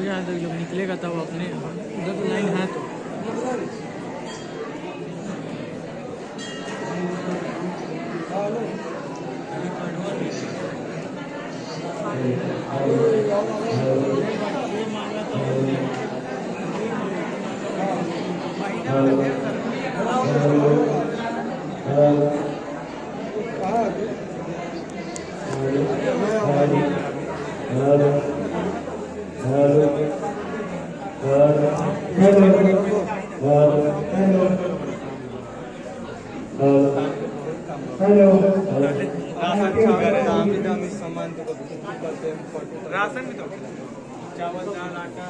हो जाए तो जब निकलेगा तब अपने उधर तो लाइन है तो राशन भी तो चावल दाल आटा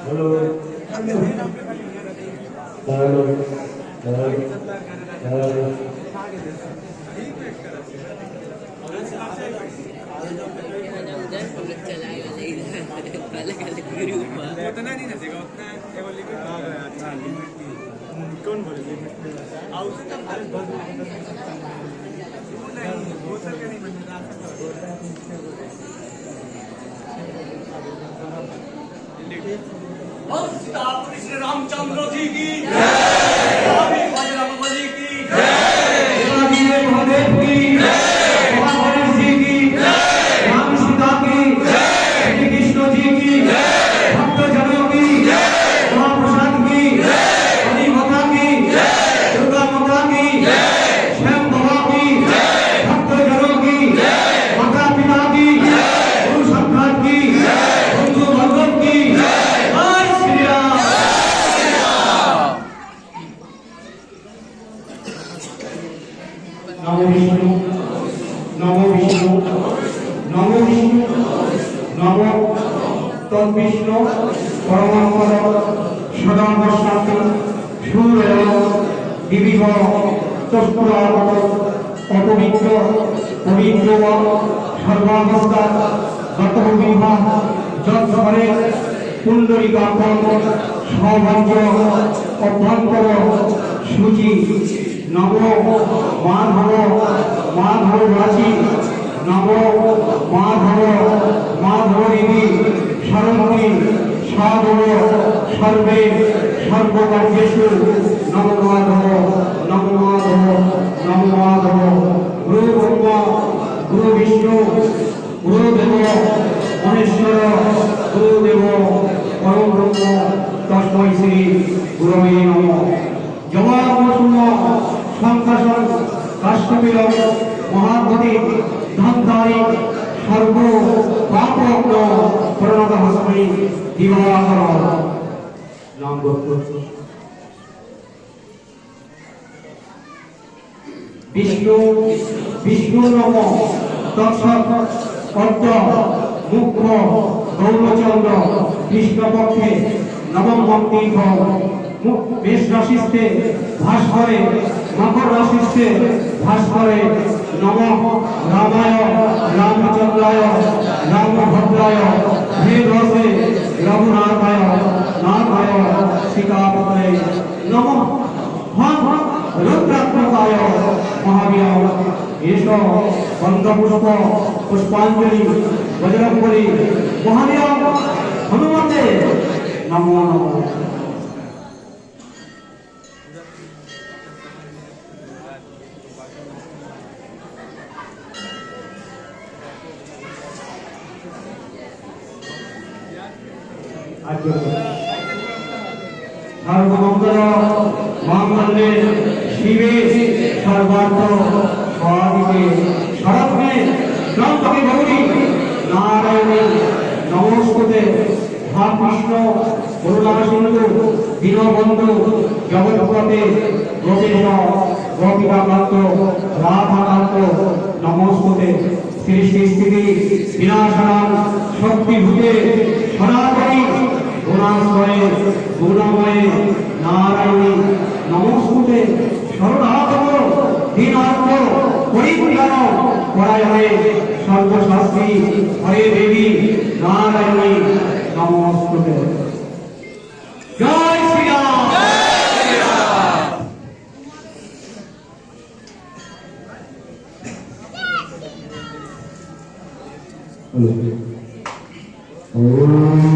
उतना नहीं नसेगा उतना केवल लिमिट अच्छा लिमिट कौन बोले लिमिट बोतल का नहीं बनना श्री रामचंद्र जी की बजरंगबली की महादेव की गणेश जी की राम सीता की श्री कृष्ण जी की भक्त जनों की महाप्रसाद की हरि माता की दुर्गा माता की श्याम बाबा की भक्त जनों की माता पिता की गुरु संघात की बंधु भगवत की नमो विष्णु नमो विष्णु नमो विष्णु नमो तद्विष्णु परमात्मन सदा बसातु सूर्य दिविग तस्पुरागत अपवित्र पवित्र सर्वावस्था गतविभा যৎসরে পুণ্ডরিকাক্ষং সভঞ্জ অভ্যন্তর সূচি নব মাধব মাধব রাশি নব মাধব মাধবী সরন্তি সাধব সর্বে সর্বকার্যেষু নম মাধব নম মাধব নম মাধব গুরু ব্রহ্মা গুরু বিষ্ণু গুরুদেব মহেশ্বর গুরুদেব পরম ব্রহ্ম তস্मै শ্রী গুরবে নমঃ জবাকুসুম সংকাশন কাষ্টবীর মহাগতি ধনধারী সর্ব পাপগ্ন প্রণত হস্মি দিবাকর নাম বিষ্ণু বিষ্ণু নম তৎসৎ অদ্য মুখ্য গৌরচন্দ্র কৃষ্ণপক্ষে নবম তীর্থ মেষ রাশিতে ভাস করে মকর রাশিতে ভাস করে নম রামায় রামচন্দ্রায় রামভদ্রায় হে রসে রঘুনাথায় নাথায় সীতাপতয়ে নম রুদ্রাত্মকায় মহাবীর এষ বন্ধপুষ্প পুষ্পাঞ্জলি বজরঙ্গবলী মহাবীর হনুমতে নমো নমঃ सर्वमंगल मांगल्ये शिवे सर्वार्थ साधिके शरण्ये त्र्यंबके गौरी नारायणे नमोस्तुते हा कृष्ण करुणासिन्धु दीनबन्धु जगत्पते गोपेश गोपिकाकान्त राधाकान्त नमोस्तुते सृष्टि स्थिति विनाशनां शक्तिभूते सनातनी गुणाश्रये गुणमये नारायणी नमोस्तुते शरणागत दीनार्थ परिपूर्ण परायणे सर्वशास्त्री हरे देवी नारायणी नमोस्तुते जय श्री राम ओम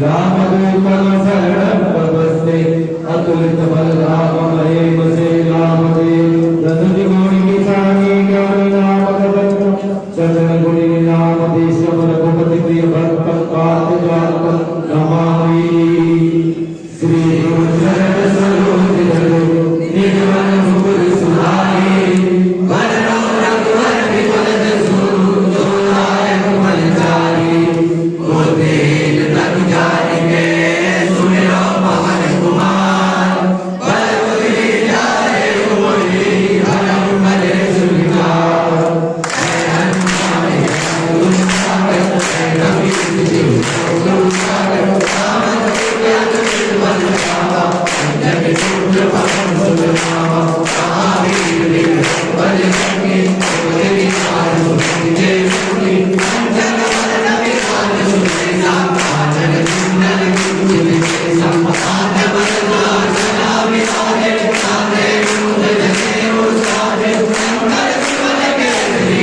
रामदूतं शरणं प्रपद्ये अतुलित बलराम महेम सेनापते दशरथ गौरी किसानी ज्ञानी नाम कवच चंद्र गुणी नाम देशम रघुपति प्रिय भक्तं कार्तिकातं नमामि श्री गुरु चरण सरोज धरो निगमन मुकुर सुधारी वरनो रघुवर विमल जसु जो नायक फलचारी गोतेज तनु जानिके सुमिरो पवन कुमार बल बुद्धि जाए मोहि हरम भले सुनिकार जय हनुमान गुरु सागर जय कबीर जी गुरु सागर राम ज्ञान बल पावा जग पुत्र पवन सुनावा महावीर वीर बजरंगी तेरी साधु जय सुनी जग वरण विराज सुनीता जग सुंदर गुंजित संपाद बलदार सदा विराजे कांधे मूंज जनेऊ साजे शंकर शिवन केसरी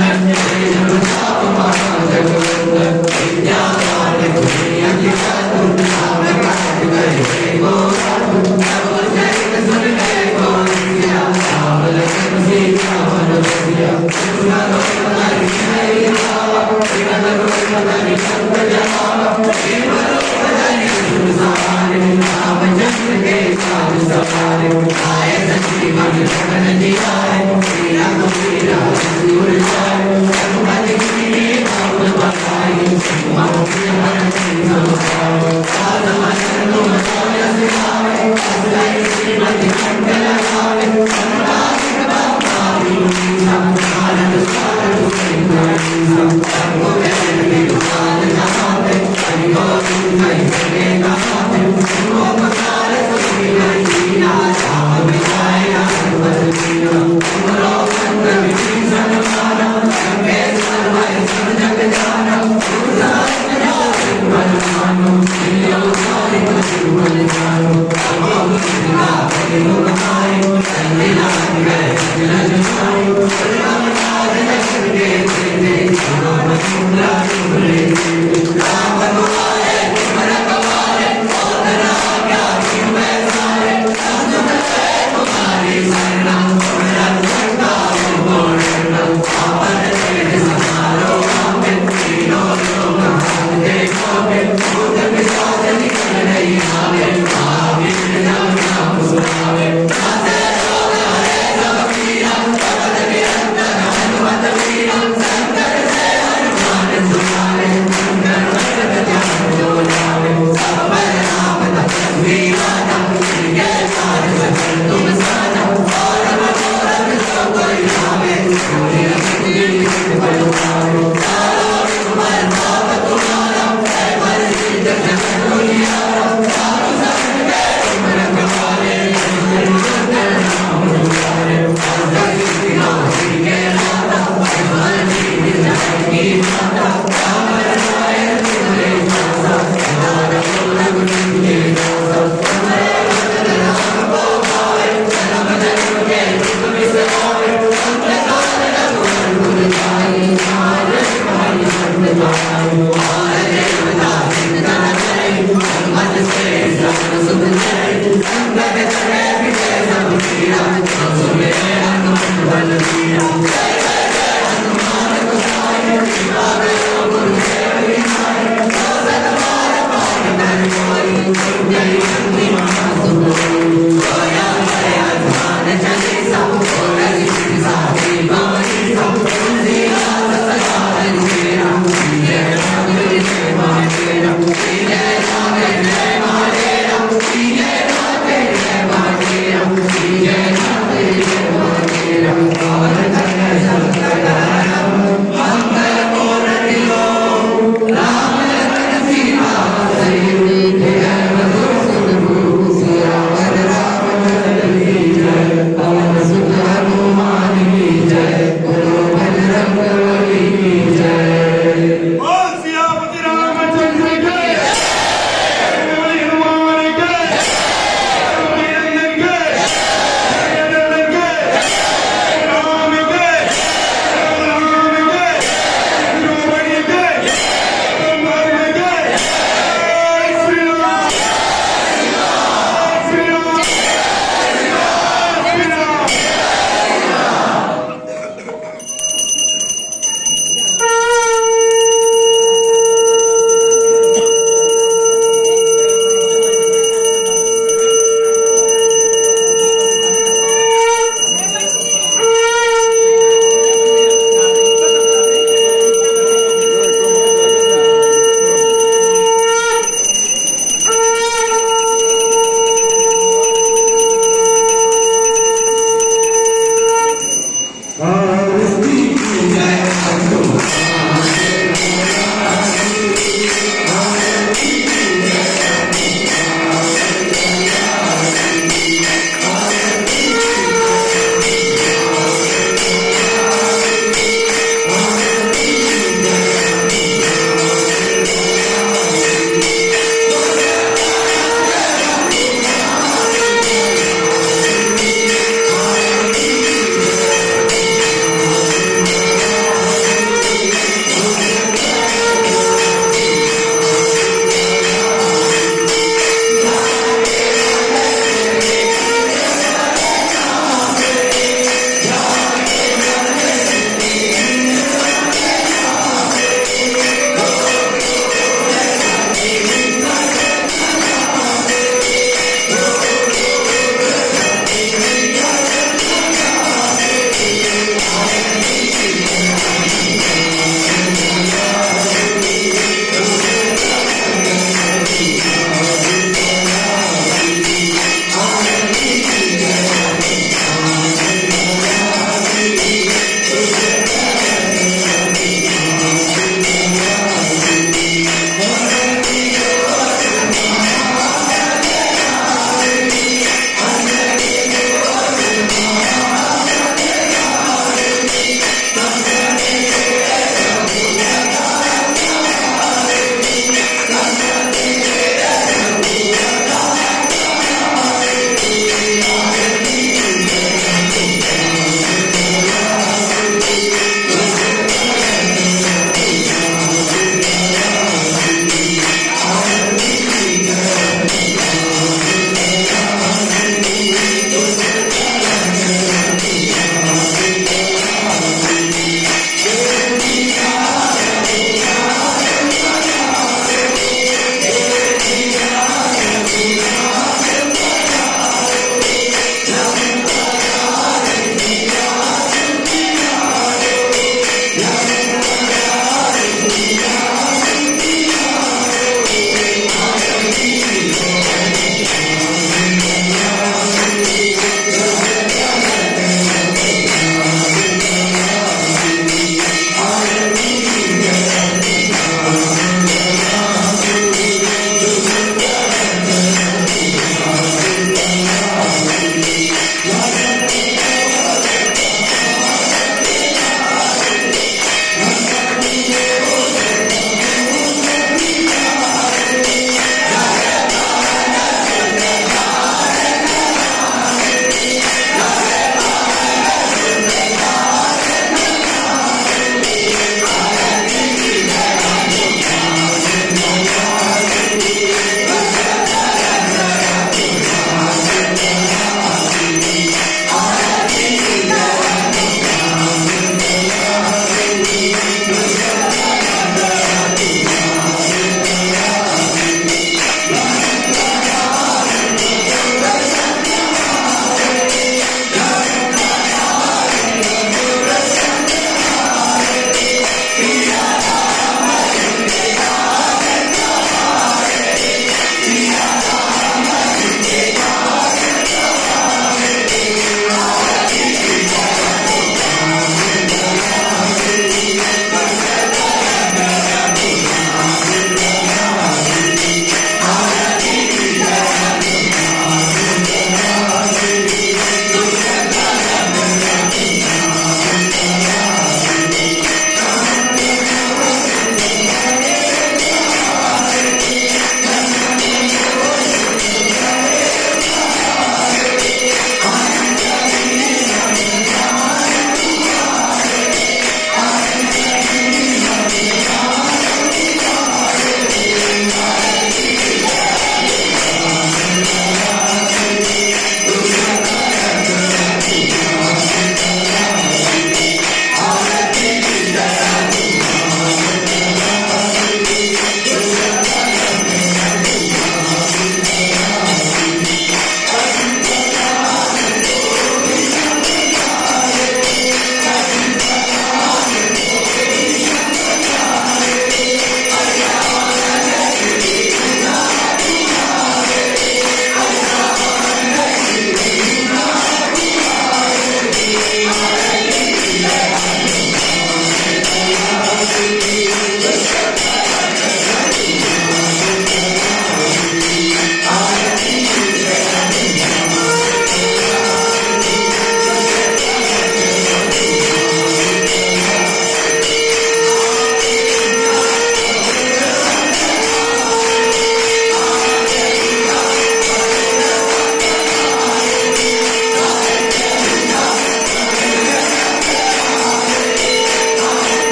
नंदन जय प्रताप महाजगवंदन विद्यावान गुणी अति चातुर नाम काज करे गो साधु नव चरित सुन ले गो सिया राम लखन सीता मन बसिया सुनो हरि जय रामा विगत रोग हरि संग जमावा केवल भजनि सुन सहारे नाम जप के साध सवारे आए संजीवन लगन जियाए मीरा को मीरा सिर जाए रघुपति कीनी नाम बखाई मम प्रिय भरत समाए साध मन तुम सोय सिखाए असुरई श्रीमति कंठ लगाए अनुराग बाबा विनुती आनंद सागर सुखी सबको कहने की दुकान नहाते हरि गोविंद हरि सगे गाते उपकार सुखी हरि दीना राम विजाय हनुमत दीना तुमरो संग विधि सन्माना संगे सर्वै सब जग जाना तुझान मन मानो लियो सारी मन जानो अमोघ सिद्धा बलि मुखाए संगिला गए लज जाए राम राज लक्ष्मण के तेरे राम चंद्रा तुमरे राम दुआरे तुमर कवारे और राजा तुम्हें सारे असुर से तुम्हारी शरणा तुम्हारा संगा मोड़ना आपन तेज समारो आमे तीनों लोग हाथ देखोगे भूत पिशाच निकल नहीं आवे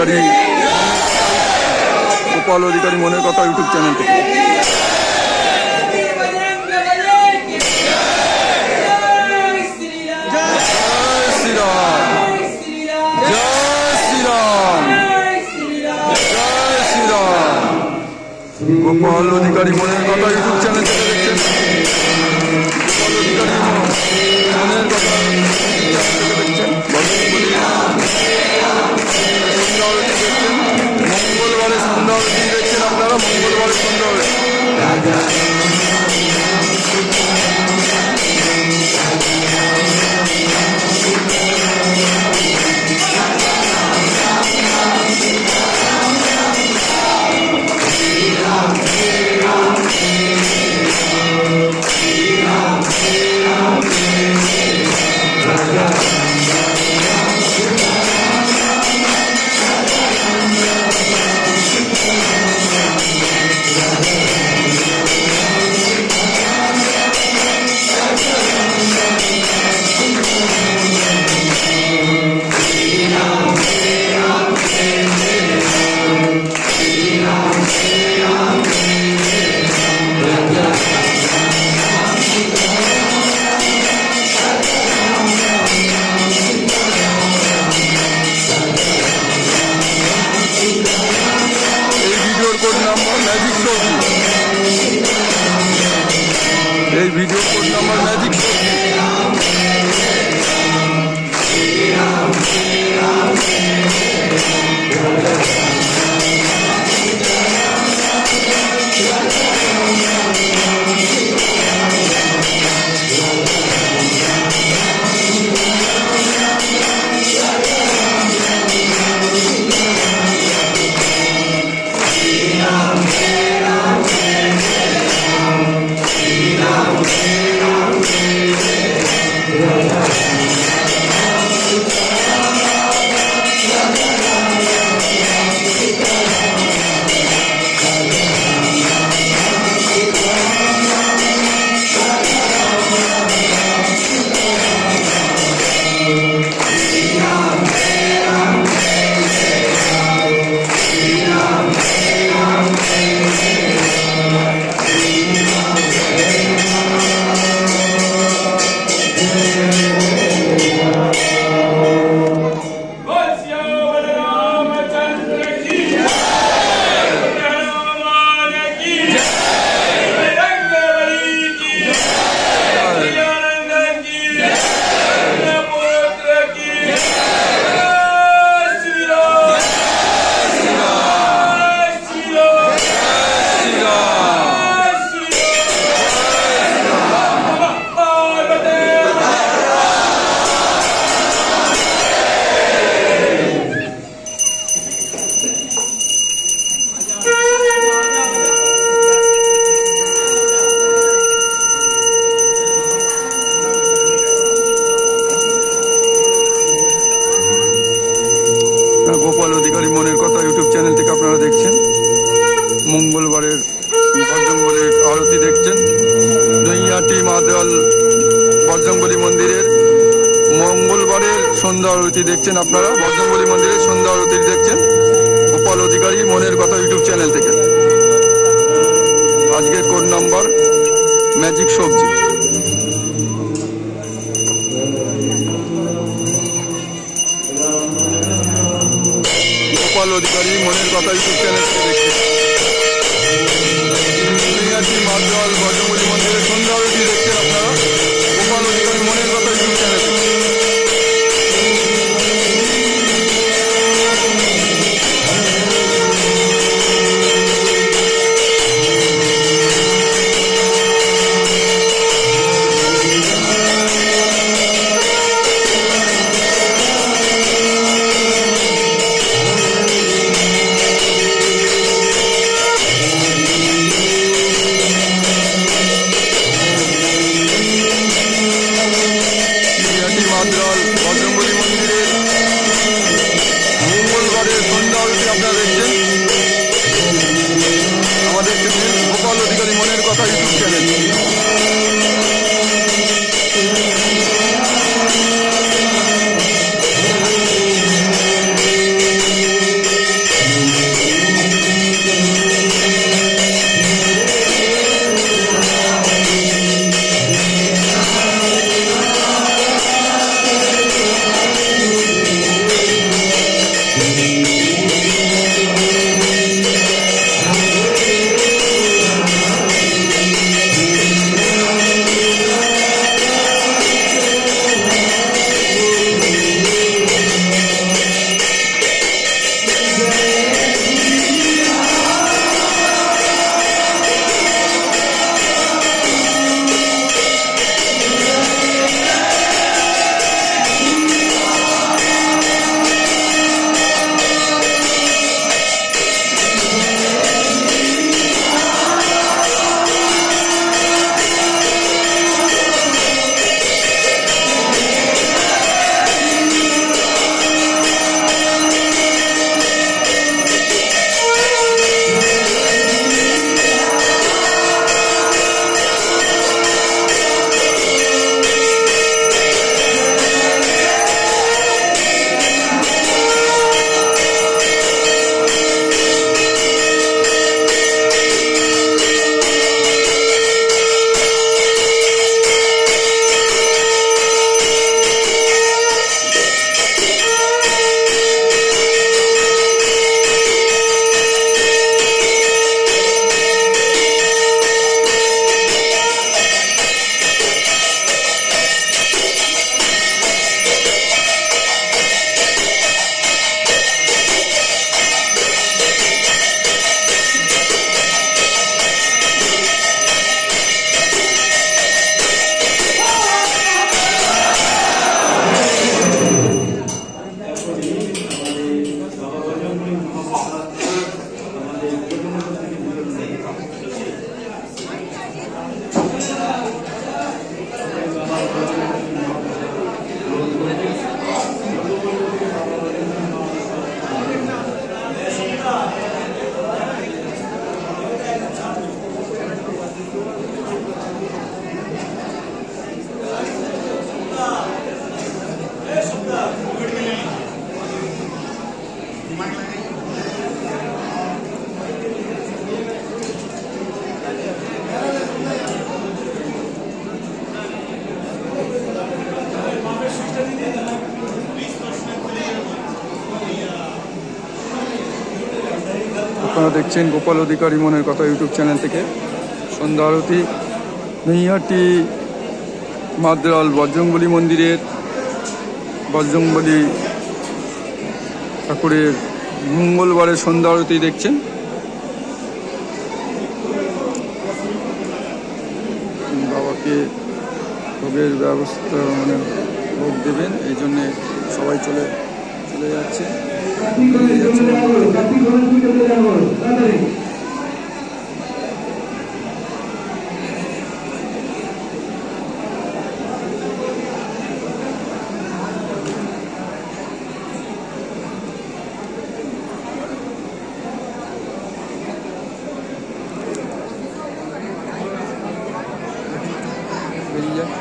অধিকারী গোপাল অধিকারী মনের কথা ইউটিউব চ্যানেল থেকে। গোপাল অধিকারী মনের কথা ইউটিউব চ্যানেল থেকে দেখছেন। গোপাল অধিকারী মনের কথা দেখছেন। সন্ধ্যা আরতি দেখছেন, মঙ্গলবারে সন্ধ্যা আরতি দেখছেন আপনারা, মঙ্গলবারে সন্ধ্যা আরতি। এই video code number magic Gopal Adhikari মনের কথা ইউটিউব চ্যানেল থেকে আপনারা দেখছেন। মঙ্গলবারের বজরংবলীর আরতি দেখছেন। নৈহাটি মাদল বজরংবলী মন্দিরের মঙ্গলবারের সন্ধ্যা আরতি দেখছেন আপনারা। বজরংবলী মন্দিরের সন্ধ্যা আরতি দেখছেন গোপাল অধিকারী মনের কথা ইউটিউব চ্যানেল থেকে। আজকের কোড নাম্বার ম্যাজিক সবজি। গোপাল অধিকারী মনের কথা ইউটিউব চ্যানেল থেকে দেখছেন। মাদল বজরংবলী মন্দিরের সন্ধ্যা আরতি দেখছেন আপনারা। গোপাল অধিকারী মনের কথা ইউটিউব চ্যানেল থেকে। বজরংবলী মন্দিরের মঙ্গলবারের সন্ধ্যা আরতি আপনারা দেখছেন আমাদের গোপাল অধিকারী মনের কথা ইউটিউব চ্যানেল। আপনারা দেখছেন গোপাল অধিকারী মনের কথা ইউটিউব চ্যানেল থেকে সন্ধ্যা আরতি নৈহাটি মাদ্রাল বজরংবলী মন্দিরের বজরংবলী ঠাকুরের মঙ্গলবারের সন্ধ্যা আরতি দেখছেন। বাবাকে ভোগের ব্যবস্থা মানে ভোগ দেবেন, এই জন্যে সবাই চলে যাচ্ছে। বেরিয়ে যায়।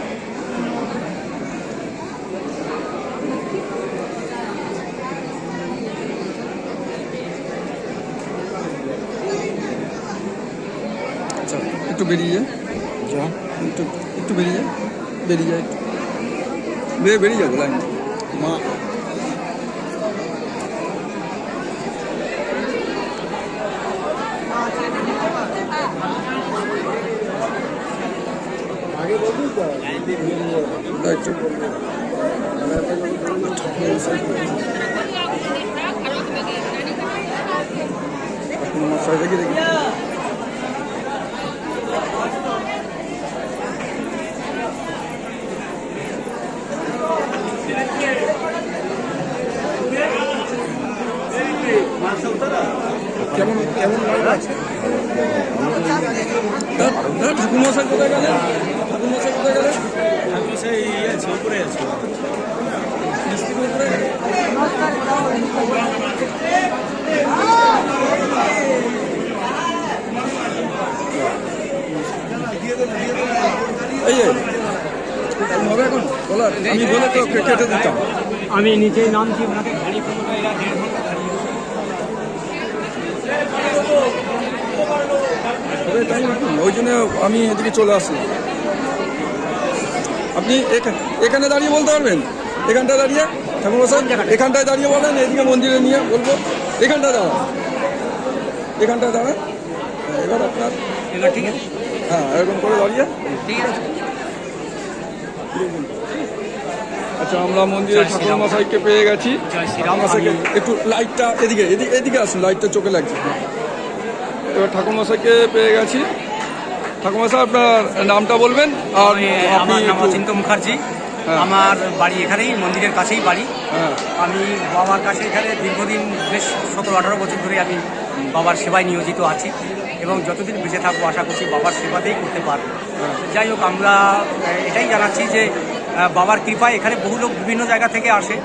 আচ্ছা একটু বেরিয়ে যায়, একটু বেরিয়ে যায়, বেরিয়ে যাবে লাইন মা। কেমন লাইন আছে? ঠাকুরমশাই কোথায় গেলেন? উপরে আছে। এই হবে এখন বলার, আমি বলে তো কেটে দিতাম। আমি নিজেই নামছি, ওনাকে গাড়ি পর্যন্ত এরা 1.5 ঘন্টা দাঁড়িয়ে। ওই জন্য আমি এদিকে চলে আসলাম। আপনি এখানে দাঁড়িয়ে বলতে পারবেন? এখানটায় দাঁড়িয়ে ঠাকুরমশাই এখানটায় দাঁড়িয়ে বলেন, এদিকে মন্দিরে নিয়ে বলবো। এখানটায় দাঁড়ান। এবার আপনার এবার ঠিক আছে, হ্যাঁ এরকম করে দাঁড়িয়ে ঠিক আছে। আচ্ছা আমরা মন্দিরে ঠাকুরমশাইকে পেয়ে গেছি। ঠাকুরমশাইকে একটু লাইটটা এদিকে আসুন, লাইটটা চোখে লাগছে। এবার ঠাকুরমশাইকে পেয়ে গেছি। ঠাকুরমশাই আপনার নামটা বলবেন। আর আমার নাম অচিন্ত মুখার্জি। আমার বাড়ি এখানেই, মন্দিরের কাছেই বাড়ি। আমি বাবার কাছে এখানে দীর্ঘদিন, বেশ 17-18 বছর ধরে আমি বাবার সেবায় নিয়োজিত আছি এবং যতদিন বেঁচে থাকবো আশা করছি বাবার সেবাতেই করতে পারবো। যাই হোক, আমরা এটাই জানাচ্ছি যে বাবার কৃপায় এখানে বহু লোক বিভিন্ন জায়গা থেকে আসে।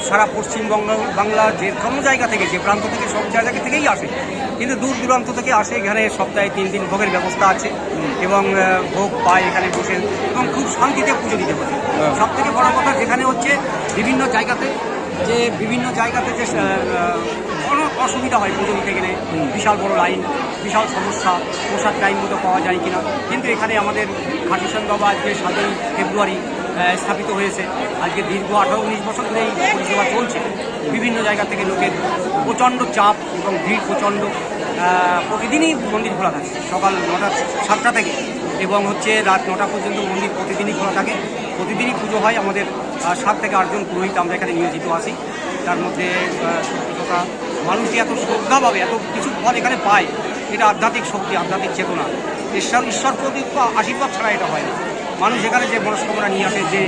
সারা পশ্চিমবঙ্গ বাংলা যে কোনো জায়গা থেকে, যে প্রান্ত থেকে, সব জায়গা থেকেই আসে, কিন্তু দূর দূরান্ত থেকে আসে। এখানে সপ্তাহে 3 দিন ভোগের ব্যবস্থা আছে এবং ভোগ পায় এখানে বসে এবং খুব শান্তিতে পুজো দিতে পারে। সব থেকে বড় কথা যেখানে হচ্ছে বিভিন্ন জায়গাতে যে কোনো অসুবিধা হয় পুজো দিতে গেলে, বিশাল বড় লাইন, বিশাল সমস্যা, প্রসাদ টাইম মতো পাওয়া যায় কিনা। কিন্তু এখানে আমাদের খাটুশ্যাম বাবা আজকে 7ই ফেব্রুয়ারি স্থাপিত হয়েছে। আজকে দীর্ঘ 18-19 বছর ধরে এই পরিষেবা চলছে। বিভিন্ন জায়গা থেকে লোকের প্রচণ্ড চাপ এবং ভিড় প্রচণ্ড। প্রতিদিনই মন্দির খোলা থাকে, সকাল 7টা থেকে এবং রাত 9টা পর্যন্ত মন্দির প্রতিদিনই খোলা থাকে। প্রতিদিনই পুজো হয়। আমাদের 7 থেকে 8 জন পুরোহিত আমরা এখানে নিয়োজিত আছি। তার মধ্যে সত্যি কথা, মানুষ যে এত শ্রদ্ধাভাবে এত কিছু ফল এখানে পায়, এটা আধ্যাত্মিক শক্তি, আধ্যাত্মিক চেতনা। ঈশ্বর প্রতি আশীর্বাদ ছাড়া এটা হয় না। মানুষ এখানে যে মনস্কামনা নিয়ে আসে, যে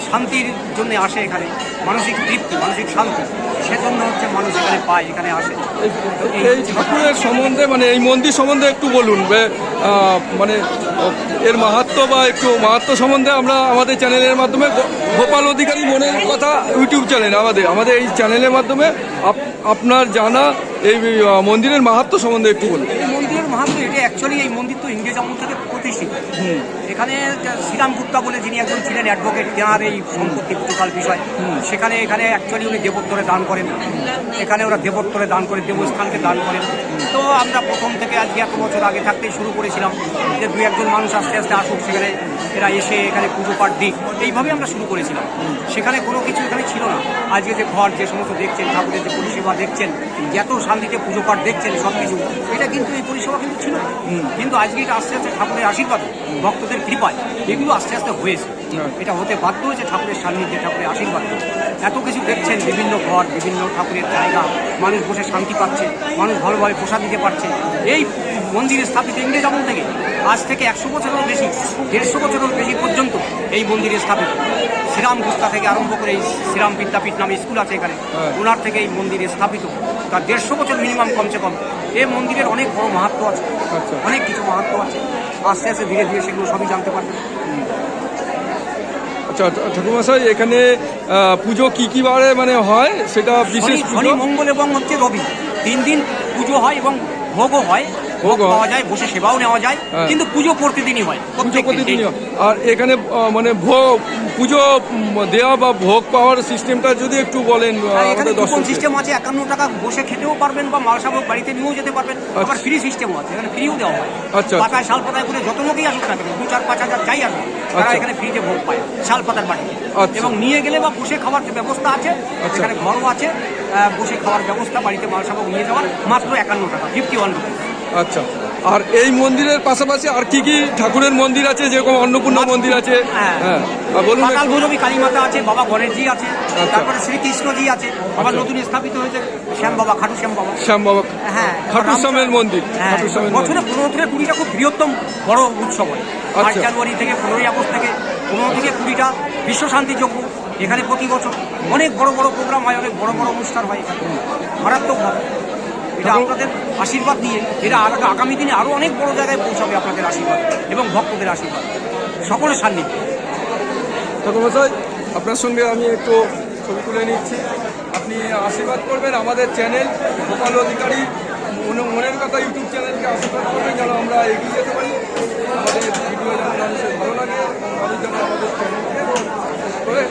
শান্তির জন্য আসে, এখানে মানসিক তৃপ্তি, মানসিক শান্তি, সেজন্য মানুষ এখানে পায়, এখানে আসে। এই ঠাকুরের সম্বন্ধে, মানে এই মন্দির সম্বন্ধে একটু বলুন, মানে এর মাহাত্ম্য বা একটু মাহাত্ম্য সম্বন্ধে। আমরা আমাদের চ্যানেলের মাধ্যমে, গোপাল অধিকারী মনের কথা ইউটিউব চ্যানেল, আমাদের এই চ্যানেলের মাধ্যমে আপনার জানা এই মন্দিরের মাহাত্ম্য সম্বন্ধে একটু বলুন। এই মন্দিরের বিশাল মাহাত্ম্য। এটা অ্যাকচুয়ালি এই মন্দির তো ইংরেজ আমল থেকে প্রতিষ্ঠিত। এখানে শ্রীরাম গুপ্তা বলে যিনি একজন ছিলেন অ্যাডভোকেট, তেনার এই সম্পত্তি টোটাল বিষয়, এখানে অ্যাকচুয়ালি উনি দেবোত্তরে দান করেন। এখানে ওরা দেবোত্তরে দান করে দেবস্থানকে দান করেন। তো আমরা প্রথম থেকে আজকে এত বছর আগে থাকতেই শুরু করেছিলাম যে দু একজন মানুষ আস্তে আস্তে আসুক, সেখানে এরা এসে এখানে পুজো পাঠ দিক, এইভাবে আমরা শুরু করেছিলাম। সেখানে কোনো কিছু এখানে ছিল না। আজকে যে ঘর, যে সমস্ত দেখছেন, ঠাকুরের যে পরিষেবা দেখছেন, এত শান্তিতে পুজো পাঠ দেখছেন, সব কিছু এটা কিন্তু এই পরিষেবা কিন্তু ছিল না। কিন্তু আজকে এটা আস্তে আস্তে ঠাকুরের আশীর্বাদ, ভক্তদের কৃপায় এগুলো আস্তে আস্তে হয়েছে। এটা হতে বাধ্য হয়েছে ঠাকুরের সান্নিধ্যে, ঠাকুরের আশীর্বাদ। এত কিছু দেখছেন, বিভিন্ন ঘর, বিভিন্ন ঠাকুরের জায়গা, মানুষ বসে শান্তি পাচ্ছে, মানুষ ভালোভাবে প্রসাদ দিতে পারছে। এই মন্দিরে স্থাপিত ইংরেজ আমল থেকে আজ থেকে 100 বছরেরও বেশি, 150 বছরেরও বেশি পর্যন্ত এই মন্দিরে স্থাপিত। শ্রীরাম গুপ্তা থেকে আরম্ভ করে এই শ্রীরাম বিদ্যাপীঠ নামে স্কুল আছে এখানে, ওনার থেকে এই মন্দিরে স্থাপিত। তার 150 বছর মিনিমাম কমসে কম। এই মন্দিরের অনেক বড় মাহাত্ম্য আছে, অনেক কিছু মাহাত্ম্য আছে। আস্তে আস্তে ধীরে ধীরে সেগুলো সবই জানতে পারবেন। আচ্ছা ঠাকুরমশাই, এখানে পুজো কি বারে মানে হয় সেটা বিশেষ? শনি, মঙ্গল এবং হচ্ছে রবি, 3 দিন পুজো হয় এবং ভোগও হয়। ভোগ পাওয়া যায়, বসে সেবাও নেওয়া যায়, কিন্তু পুজো প্রতিদিনই হয়। আর এখানে মানে পুজো দেওয়া বা ভোগ পাওয়ার সিস্টেমটা যদি একটু বলেন। এখানে কুপন সিস্টেম আছে, 51 টাকা বসে খেতেও পারবেন বা মালসাভোগ বাড়িতে নিয়েও যেতে পারবেন। আবার ফ্রি সিস্টেমও আছে, এখানে ফ্রিও দেওয়া হয়। পাতায় শাল পাতায় করে যত লোকই আসুক না কেন, 2-4-5 হাজার যাই আসুক, তারা এখানে ফ্রিতে ভোগ পায় শাল পাতার বাড়িতে। এবং নিয়ে গেলে বা বসে খাওয়ার ব্যবস্থা আছে, এখানে ঘরও আছে, বসে খাওয়ার ব্যবস্থা, বাড়িতে মালসাভোগ নিয়ে যাওয়ার মাত্র 51 টাকা, 51 টাকা। আচ্ছা, আর এই মন্দিরের পাশাপাশি আর কি ঠাকুরের মন্দির আছে? যেরকম অন্নপূর্ণা মন্দির আছে, হ্যাঁ বলুন। পাতাল ভৈরবী কালী মাতা আছে, বাবা গণেশজি আছে, তারপরে শ্রীকৃষ্ণজি আছে, আবার নতুন স্থাপিত হয়েছে শ্যাম বাবা, খাটু শ্যাম বাবা, হ্যাঁ খাটু শ্যামের মন্দির। বছরে 15 থেকে 20টা খুব বৃহত্তম বড় উৎসব হয়। 8 জানুয়ারি থেকে 15ই আগস্ট থেকে 15 থেকে 20টা বিশ্ব শান্তি যজ্ঞ এখানে প্রতি বছর। অনেক বড় বড় প্রোগ্রাম হয়, অনেক বড় বড় অনুষ্ঠান হয় এখানে, মারাত্মকভাবে। এটা আপনাদের আশীর্বাদ নিয়ে এটা আগামী দিনে আরও অনেক বড় জায়গায় পৌঁছাবে, আপনাদের আশীর্বাদ এবং ভক্তদের আশীর্বাদ, সকলের সান্নিধ্যে। ঠাকুরমশাই, আপনার সঙ্গে আমি একটু ছবি তুলে নিচ্ছি। আপনি আশীর্বাদ করবেন আমাদের চ্যানেল গোপাল অধিকারী মনের কথা ইউটিউব চ্যানেলকে আশীর্বাদ করবেন, যেন আমরা এগিয়ে যেতে পারি, আমাদের ভিডিও যেন মানুষের ভালো লাগে, মানুষ যেন আমাদের চ্যানেলকে করে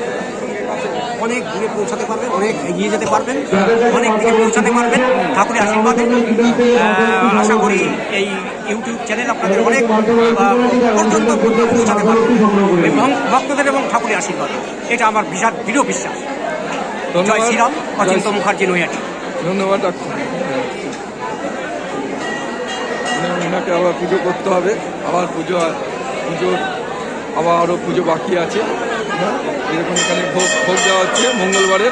অনেক দূরে পৌঁছাতে পারবেন, অনেক এগিয়ে যেতে পারবেন, অনেক দিকে পৌঁছাতে পারবেন ঠাকুরের আশীর্বাদে। আশা করি এই ইউটিউব চ্যানেল আপনাদের অনেক পর্যন্ত পৌঁছাতে পারবে এবং ভক্তদের এবং ঠাকুরের আশীর্বাদ, এটা আমার বিশাল দৃঢ় বিশ্বাস। জয় শ্রীরাম, অচিন্ত মুখার্জি, নৈহাটি। ধন্যবাদ ডাক্তার। ওনাকে আবার পুজো করতে হবে, আবার পুজোর আবার আরও পুজো বাকি আছে। এরকম এখানে ভোগ দেওয়া হচ্ছে, মঙ্গলবারে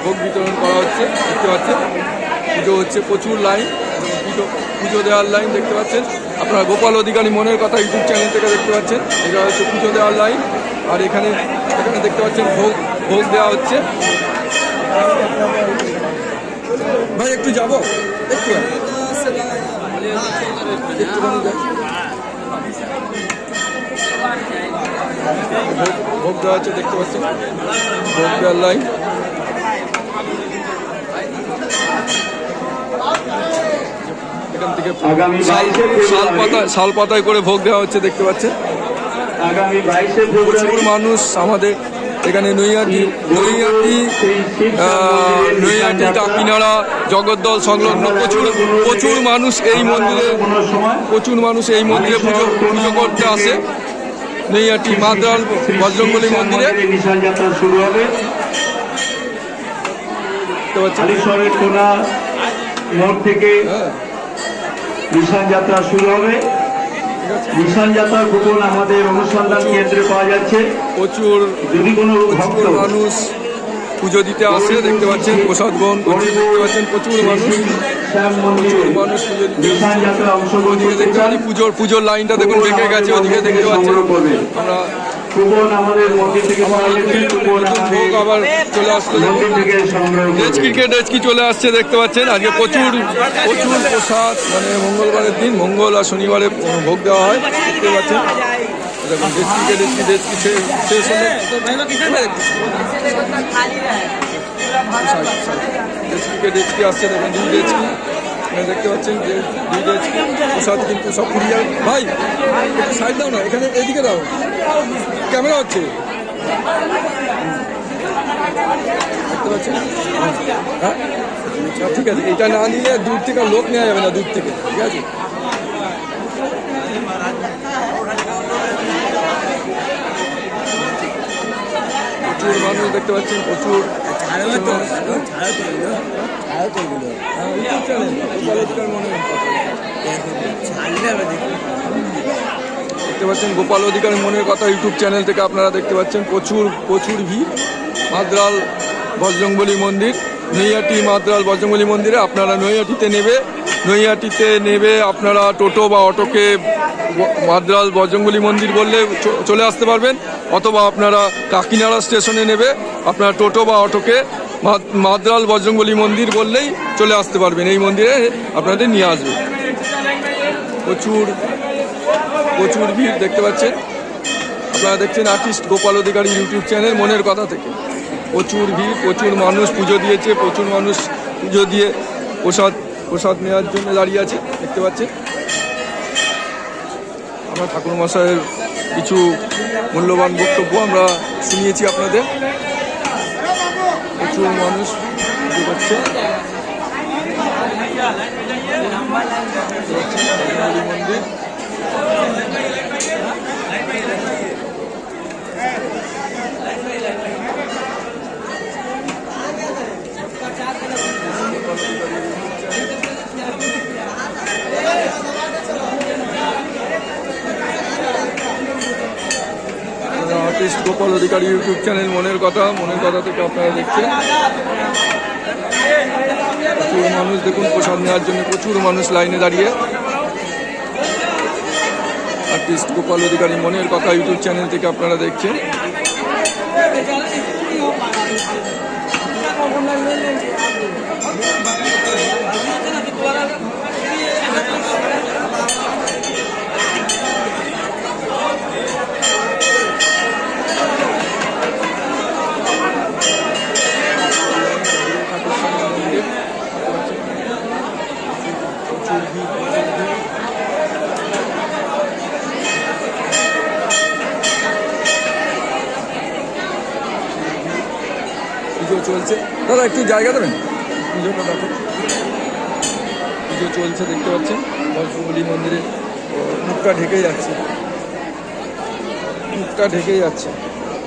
ভোগ বিতরণ করা হচ্ছে, দেখতে পাচ্ছেন। পুজো হচ্ছে, প্রচুর লাইন, পুজো দেওয়ার লাইন দেখতে পাচ্ছেন আপনারা। গোপাল অধিকারী মনের কথা ইউটিউব চ্যানেল থেকে দেখতে পাচ্ছেন, এটা হচ্ছে পুজো দেওয়ার লাইন। আর এখানে দেখতে পাচ্ছেন ভোগ দেওয়া হচ্ছে। ভাই একটু যাবো, ভোগ দেওয়া হচ্ছে, দেখতে পাচ্ছেন ভোগ দেওয়ার লাইন। এখান থেকে শাল পাতায় করে ভোগ দেওয়া হচ্ছে, দেখতে পাচ্ছেন। প্রচুর মানুষ আমাদের এখানে নৈহাটি টাকিনাড়া জগদ্দল সংলগ্ন প্রচুর মানুষ এই মন্দিরে পুজো করতে আসে। নৈহাটি মাদ্রাল বজরংবলী মন্দিরে মোড় থেকে নিশান যাত্রা শুরু হবে। নিশান যাত্রার কুপন আমাদের অনুসন্ধান কেন্দ্রে পাওয়া যাচ্ছে। প্রচুর যদি কোনো ভক্ত মানুষ পুজো দিতে আসে, দেখতে পাচ্ছেন প্রসাদ গ্রহণ করছে, দেখতে পাচ্ছেন প্রচুর মানুষ নিশান যাত্রা অংশগ্রহণ করতে চান। পুজোর লাইনটা দেখুন বেঁকে গেছে, ওদিকে দেখতে পাচ্ছেন। আমরা কুপন আমাদের মন্দির থেকে পাওয়া যাচ্ছে। কুপন ভোগ আবার চলে আসলো, মন্দির থেকে সংগ্রহ ডেচকি চলে আসছে, দেখতে পাচ্ছেন। আজকে প্রচুর প্রসাদ, মানে মঙ্গলবারের দিন, মঙ্গল আর শনিবারে ভোগ দেওয়া হয়, দেখতে পাচ্ছেন। দেখুন ডেচকি শেষ হলে ডেচকি আসছে, দেখুন 2 ডেচকি আপনারা দেখতে পাচ্ছেন যে প্রসাদ কিন্তু সব ফুরিয়ে যাবে। ভাই একটু সাইড দাও না, এখানে এদিকে দাও, ক্যামেরা হচ্ছে দেখতে পাচ্ছেন। হ্যাঁ ঠিক আছে, এটা না নিলে দূর থেকে লোক নেওয়া যাবে না, দূর থেকে, ঠিক আছে। প্রচুর মানুষ দেখতে পাচ্ছেন, প্রচুর দেখতে পাচ্ছেন গোপাল অধিকার মনের কথা ইউটিউব চ্যানেল থেকে আপনারা দেখতে পাচ্ছেন প্রচুর প্রচুর ভিড় মাদ্রাল বজরংবলী মন্দির, নৈহাটি মাদ্রাল বজরংবলী মন্দিরে। আপনারা নৈহাটিতে নেবে আপনারা টোটো বা অটোকে মাদ্রাল বজরংবলী মন্দির বললে চলে আসতে পারবেন, অথবা আপনারা কাকিনাড়া স্টেশনে নেবে আপনারা টোটো বা অটোকে মাদ্রাল বজরংবলী মন্দির বললেই চলে আসতে পারবেন, এই মন্দিরে আপনাদের নিয়ে আসবে। প্রচুর প্রচুর ভিড় দেখতে পাচ্ছেন। আপনারা দেখছেন আর্টিস্ট গোপাল অধিকারী ইউটিউব চ্যানেল মনের কথা থেকে। প্রচুর ভিড়, প্রচুর মানুষ পুজো দিয়েছে, প্রচুর মানুষ পুজো দিয়ে প্রসাদ নেওয়ার জন্য দাঁড়িয়ে আছে দেখতে পাচ্ছেন। আমরা ঠাকুরমশাইয়ের কিছু মূল্যবান বক্তব্য আমরা শুনিয়েছি আপনাদের। প্রচুর মানুষ পুজো করছে। মন্দির আর্টিস্ট গোপাল অধিকারী ইউটিউব চ্যানেল মনের কথা থেকে আপনারা দেখছেন। প্রচুর মানুষ দেখুন প্রসাদ নেওয়ার জন্য, প্রচুর মানুষ লাইনে দাঁড়িয়ে। আর্টিস্ট গোপাল অধিকারী মনের কথা ইউটিউব চ্যানেল থেকে আপনারা দেখছেন। পুজো চলছে, দাদা একটু জায়গা দেবেন, পুজোটা দেখো। পুজো চলছে দেখতে পাচ্ছেন, বজরংবলী মন্দিরে মুখটা ঢেকে যাচ্ছে,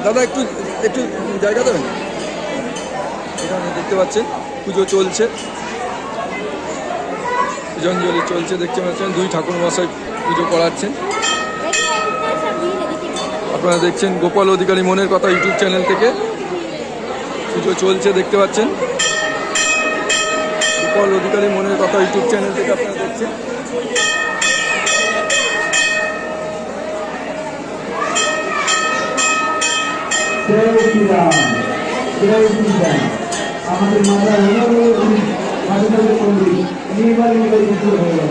দাদা একটু জায়গা দেবেন। এখানে দেখতে পাচ্ছেন পুজো চলছে, পূজাঞ্জলি চলছে দেখতে পাচ্ছেন। দুই ঠাকুরমশাই পুজো করাচ্ছেন। আপনারা দেখছেন গোপাল অধিকারী মনের কথা ইউটিউব চ্যানেল থেকে পুজো চলছে দেখতে পাচ্ছেন। গোপাল অধিকারী মনের কথা ইউটিউব চ্যানেল থেকে আপনারা দেখছেন। আমাদের মাতা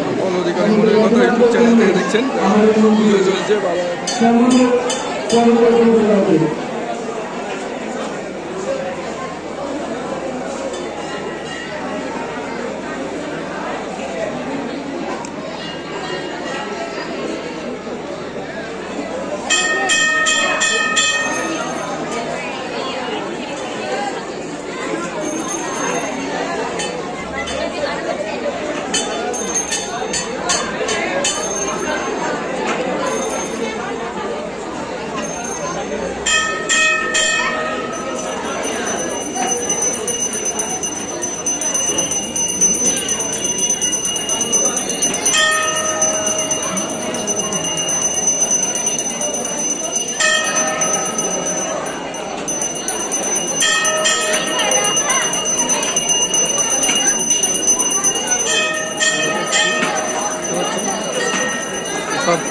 গোপাল অধিকারী মনের কথা ইউটিউব চ্যানেল থেকে দেখছেন পুজো চলছে।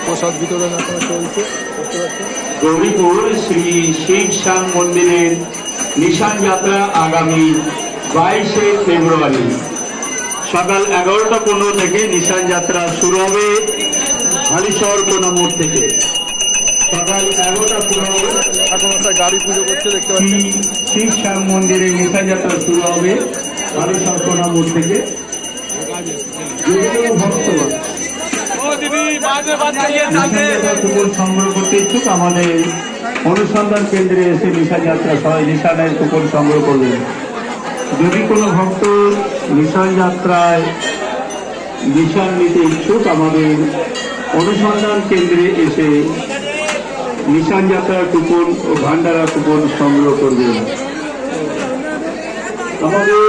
প্রসাদ বিতরণ এখন চলছে দেখতে পাচ্ছেন। গৌরীপুর শ্রী শিব শ্যাম মন্দিরের নিশান যাত্রা আগামী 22শে ফেব্রুয়ারি সকাল 11:15 থেকে নিশান যাত্রা শুরু হবে হালিশহর কোনামোড় থেকে। সকাল 11:15 ঠাকুরমশাই গাড়ি পুজো করছে দেখতে পাচ্ছেন। শিব শ্যাম মন্দিরের নিশান যাত্রা শুরু হবে হালিশহর কোনামোড় থেকে। কুপন সংগ্রহ করতে ইচ্ছুক আমাদের অনুসন্ধান কেন্দ্রে এসে নিশান যাত্রা সবাই নিশানের কুপন সংগ্রহ করবেন। যদি কোনো ভক্ত নিশান যাত্রায় নিশান নিতে ইচ্ছুক আমাদের অনুসন্ধান কেন্দ্রে এসে নিশান যাত্রার কুপন ও ভান্ডারা কুপন সংগ্রহ করবেন। আমাদের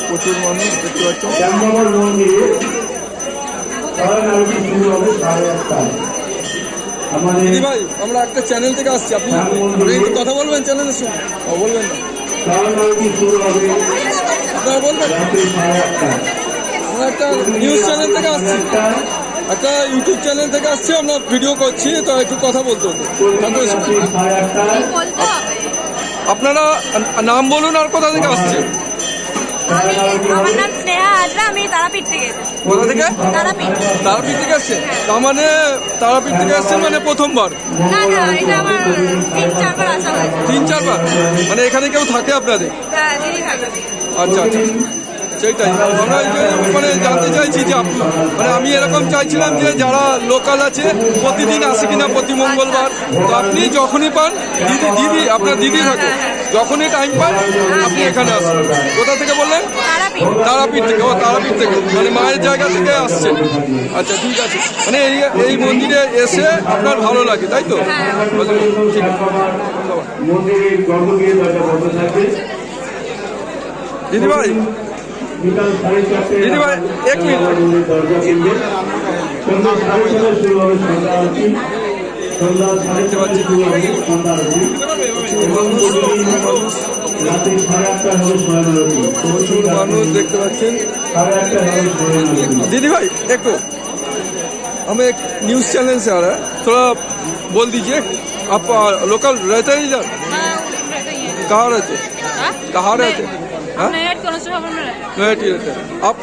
প্রচুর মানুষ দেখতে পাচ্ছেন। শ্যামবাবার মন্দিরে কারণ আরতি শুরু হবে 1:30টায়। আমাদের ভাই আমরা একটা চ্যানেল থেকে আসছি, আপনি একটু কথা বলবেন চ্যানেলের সঙ্গে? বলবেন না, কারণ আরতি শুরু হবে আপনারা বলবেন। রাত্রি 8:30টায়। আমরা একটা নিউজ চ্যানেল থেকে আসছি, একটা ইউটিউব চ্যানেল থেকে আসছি, আমরা ভিডিও করছি, তো একটু কথা বলতে হতো। রাত্রি 8:30টায় আপনারা নাম বলুন আর কোথা থেকে আসছে? আমার নাম স্নেহা হাজরা, আমি তারাপীঠ থেকে এসেছি। কোথা থেকে? তারাপীঠ। তারাপীঠ থেকে আসছে? তার মানে তারাপীঠ থেকে আসছেন মানে প্রথমবার? না না, এটা আমার 3-4 বার আসা হয়েছে। 3-4 বার? মানে এখানে কেউ থাকে আপনাদের? হ্যাঁ, দিদি থাকে। আচ্ছা আচ্ছা, সেইটাই আমরা এই যে মানে জানতে চাইছি যে মানে আমি এরকম চাইছিলাম যে যারা লোকাল আছে প্রতিদিন আসে কিনা প্রতি মঙ্গলবার, তো আপনি যখনই পান দিদি আপনার দিদি থাকে, যখনই টাইম পান আপনি এখানে আসেন। কোথা থেকে বললেন? তারাপীঠ। তারাপীঠ থেকে? ও তারাপীঠ থেকে, মানে মায়ের জায়গা থেকে আসছেন। আচ্ছা ঠিক আছে, মানে এই মন্দিরে এসে আপনার ভালো লাগে তাই তো? ঠিক আছে, মন্দিরের গর্ভগৃহে দরজা বন্ধ থাকবে। দিদিভাই বিকাল 4:30টায় দিদিভাই এক মিনিট, মন্দিরের দরজা খুলবে। সন্ধ্যা 6:30টায় শুরু হবে সন্ধ্যা আরতি। সন্ধ্যা 6:30টায় শুরু হবে সন্ধ্যা আরতি এবং রাত্রি 8:30টায় হবে শয়ন আরতি। প্রচুর মানুষ দেখতে পাচ্ছেন। 8:30টায় হবে শয়ন আরতি। दीदी भाई एक हमें एक न्यूज़ चैनल से आ रहा है, थोड़ा बोल दीजिए। आप लोकल रहते हैं इधर? कहाँ रहते? कहाँ रहते? हाँ? नोएटी रहते हैं। आप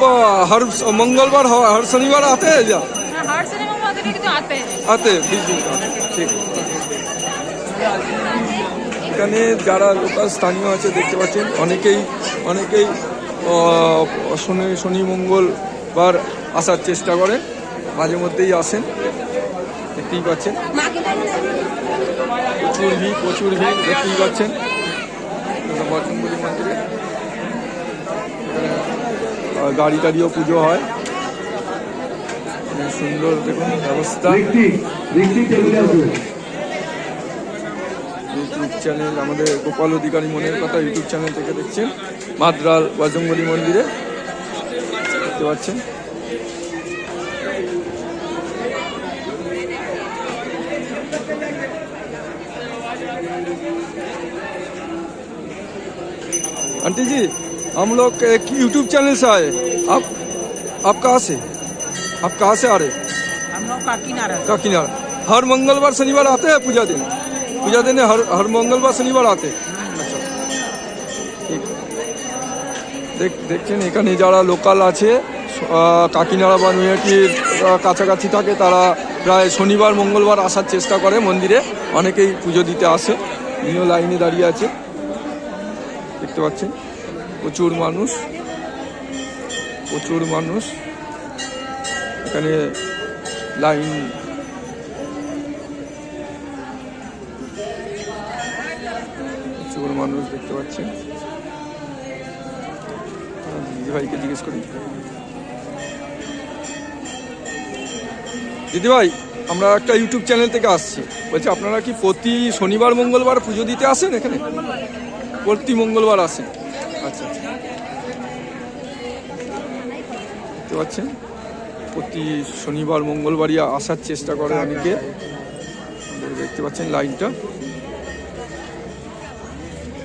हर मंगलवार हर शनिवार आते हैं इधर? हर सिनेमा में आते हैं। आते हैं बीच बीच में, ঠিক। এখানে যারা লোকাল স্থানীয় আছে দেখতে পাচ্ছেন অনেকেই শনি মঙ্গলবার আসার চেষ্টা করেন, মাঝে মধ্যেই আসেন, দেখতেই পাচ্ছেন। প্রচুর ভিড় দেখতেই পাচ্ছেন বজরংবলী মন্দিরে। গাড়ি টাড়িও পুজো হয়, সুন্দর দেখুন ব্যবস্থা। ইউটিউব চ্যানেল আমাদের গোপাল অধিকারী মনের কথা ইউটিউব চ্যানেল থেকে দেখছেন, মাদ্রাল বজরংবলী মন্দিরে দেখতে পাচ্ছেন। आंटी जी हम लोग एक यूट्यूब चैनल से आए, आप कहाँ से आ रहे? हम लोग काकीनाडा। काकीनाडा। हर मंगलवार शनिवार आते हैं पूजा दिन हर मंगलवार शनिवार आते हैं? अच्छा ঠিক। দেখছেন এখানে যারা লোকাল আছে কাকিনাড়া বা নৈহাটির কাছাকাছি থাকে, তারা প্রায় শনিবার মঙ্গলবার আসার চেষ্টা করে মন্দিরে। অনেকেই পুজো দিতে আসে, নিয়ে লাইনে দাঁড়িয়ে আছে দেখতে পাচ্ছেন। প্রচুর মানুষ এখানে লাইন। প্রচুর মানুষ দেখতে পাচ্ছেন। দিদিভাইকে জিজ্ঞেস করি। দিদিভাই আমরা একটা ইউটিউব চ্যানেল থেকে আসছি, বলছি আপনারা কি প্রতি শনিবার মঙ্গলবার পুজো দিতে আসেন এখানে? প্রতি মঙ্গলবার আসেন? আচ্ছা আচ্ছা, দেখতে পাচ্ছেন প্রতি শনিবার মঙ্গলবারই আসার চেষ্টা করে অনেকে, দেখতে পাচ্ছেন লাইনটা।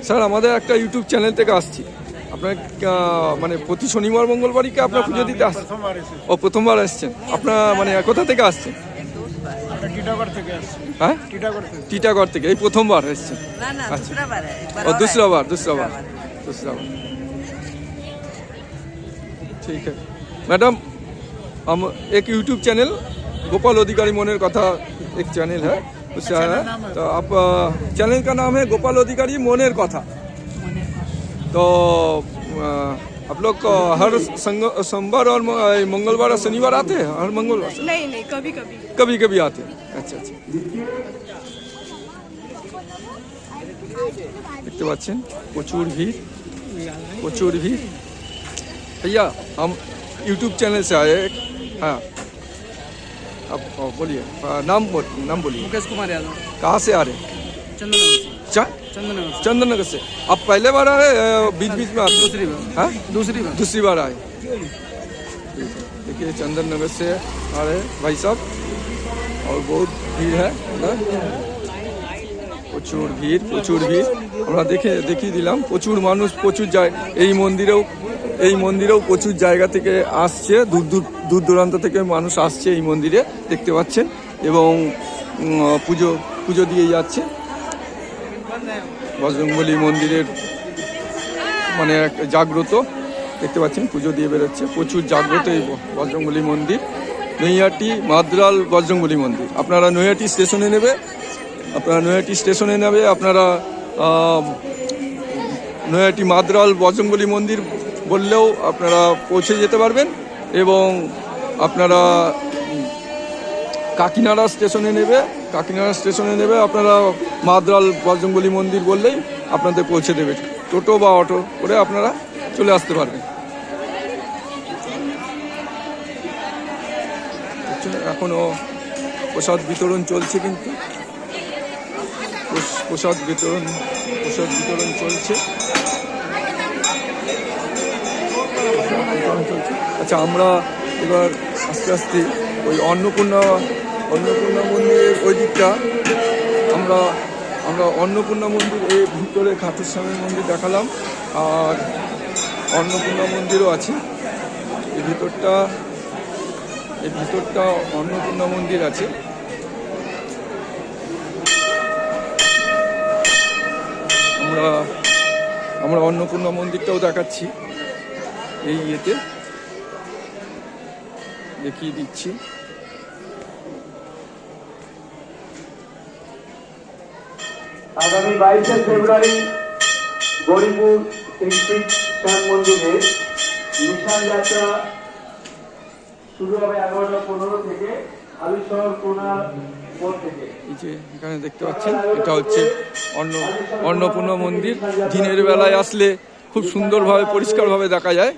স্যার আমাদের একটা ইউটিউব চ্যানেল থেকে আসছি, আপনার মানে প্রতি শনিবার মঙ্গলবারই কি আপনার পুজো দিতে আসছেন? ও প্রথমবার আসছেন আপনার, মানে কোথা থেকে আসছেন? হ্যাঁ টিটাগড় থেকে। এই প্রথমবার এসছেন? আচ্ছা, ও दूसरा बार ठीक है मैडम। हम एक यूट्यूब चैनल गोपाल अधिकारी मोनेर कथा एक चैनल है, उससे आया है। तो आप चैनल का नाम है गोपाल अधिकारी मोनेर कथा। तो आप लोग हर सोमवार और मंगलवार और शनिवार आते हैं? हर मंगलवार से? नहीं नहीं, कभी कभी। कभी कभी आते हैं। अच्छा अच्छा, দেখতে পাচ্ছেন প্রচুর ভিড়। भैया हम यूट्यूब चैनल से आए हैं। हाँ, आप बोलिए, नाम बोलिए। मुकेश कुमार यादव, कहाँ से आ रहे हैं? चंदननगर। चंदननगर से। आप पहले बार आए, बीच बीच में आते? दूसरी बार। हाँ, दूसरी बार आए। देखिए चंदननगर से आ रहे हैं भाई साहब, और बहुत ভিড় है उधर। প্রচুর ভিড়। আমরা দেখিয়ে দিলাম প্রচুর মানুষ, প্রচুর এই মন্দিরেও প্রচুর জায়গা থেকে আসছে, দূর দূরান্ত থেকে মানুষ আসছে এই মন্দিরে, দেখতে পাচ্ছেন, এবং পুজো দিয়ে যাচ্ছে। বজরংবলী মন্দিরের মানে এক জাগ্রত, দেখতে পাচ্ছেন পুজো দিয়ে বেরোচ্ছে, প্রচুর জাগ্রত এই বজরংবলী মন্দির। নৈহাটি মাদ্রাল বজরংবলী মন্দির। আপনারা নৈহাটি স্টেশনে নেবে, আপনারা নৈহাটি মাদ্রাল বজরংবলী মন্দির বললেও আপনারা পৌঁছে যেতে পারবেন, এবং আপনারা কাকিনাড়া স্টেশনে নেবে আপনারা মাদ্রাল বজরংবলী মন্দির বললেই আপনাদের পৌঁছে দেবে। টোটো বা অটো করে আপনারা চলে আসতে পারবেন। এখনও প্রসাদ বিতরণ চলছে, কিন্তু প্রসাদ বিতরণ চলছে। আচ্ছা, আমরা এবার আস্তে আস্তে ওই অন্নপূর্ণা মন্দিরের ওই দিকটা আমরা অন্নপূর্ণা মন্দির, এই ভিতরে খাটুস্বামীর মন্দির দেখালাম, আর অন্নপূর্ণা মন্দিরও আছে। এই ভিতরটা অন্নপূর্ণা মন্দির আছে। আমরা অন্নপূর্ণা মন্দিরটাও দেখাচ্ছি, এই ইয়েতে দেখিয়ে দিচ্ছি। আগামী 22শে ফেব্রুয়ারি গৌরীপুর শ্রী শ্যাম মন্দিরে নিশান যাত্রা শুরু হবে 11:15 থেকে, আলিশহর কোনার মোড় থেকে। এই যে এখানে দেখতে পাচ্ছেন, এটা হচ্ছে অন্নপূর্ণা মন্দির। দিনের বেলায় আসলে খুব সুন্দরভাবে পরিষ্কারভাবে দেখা যায়।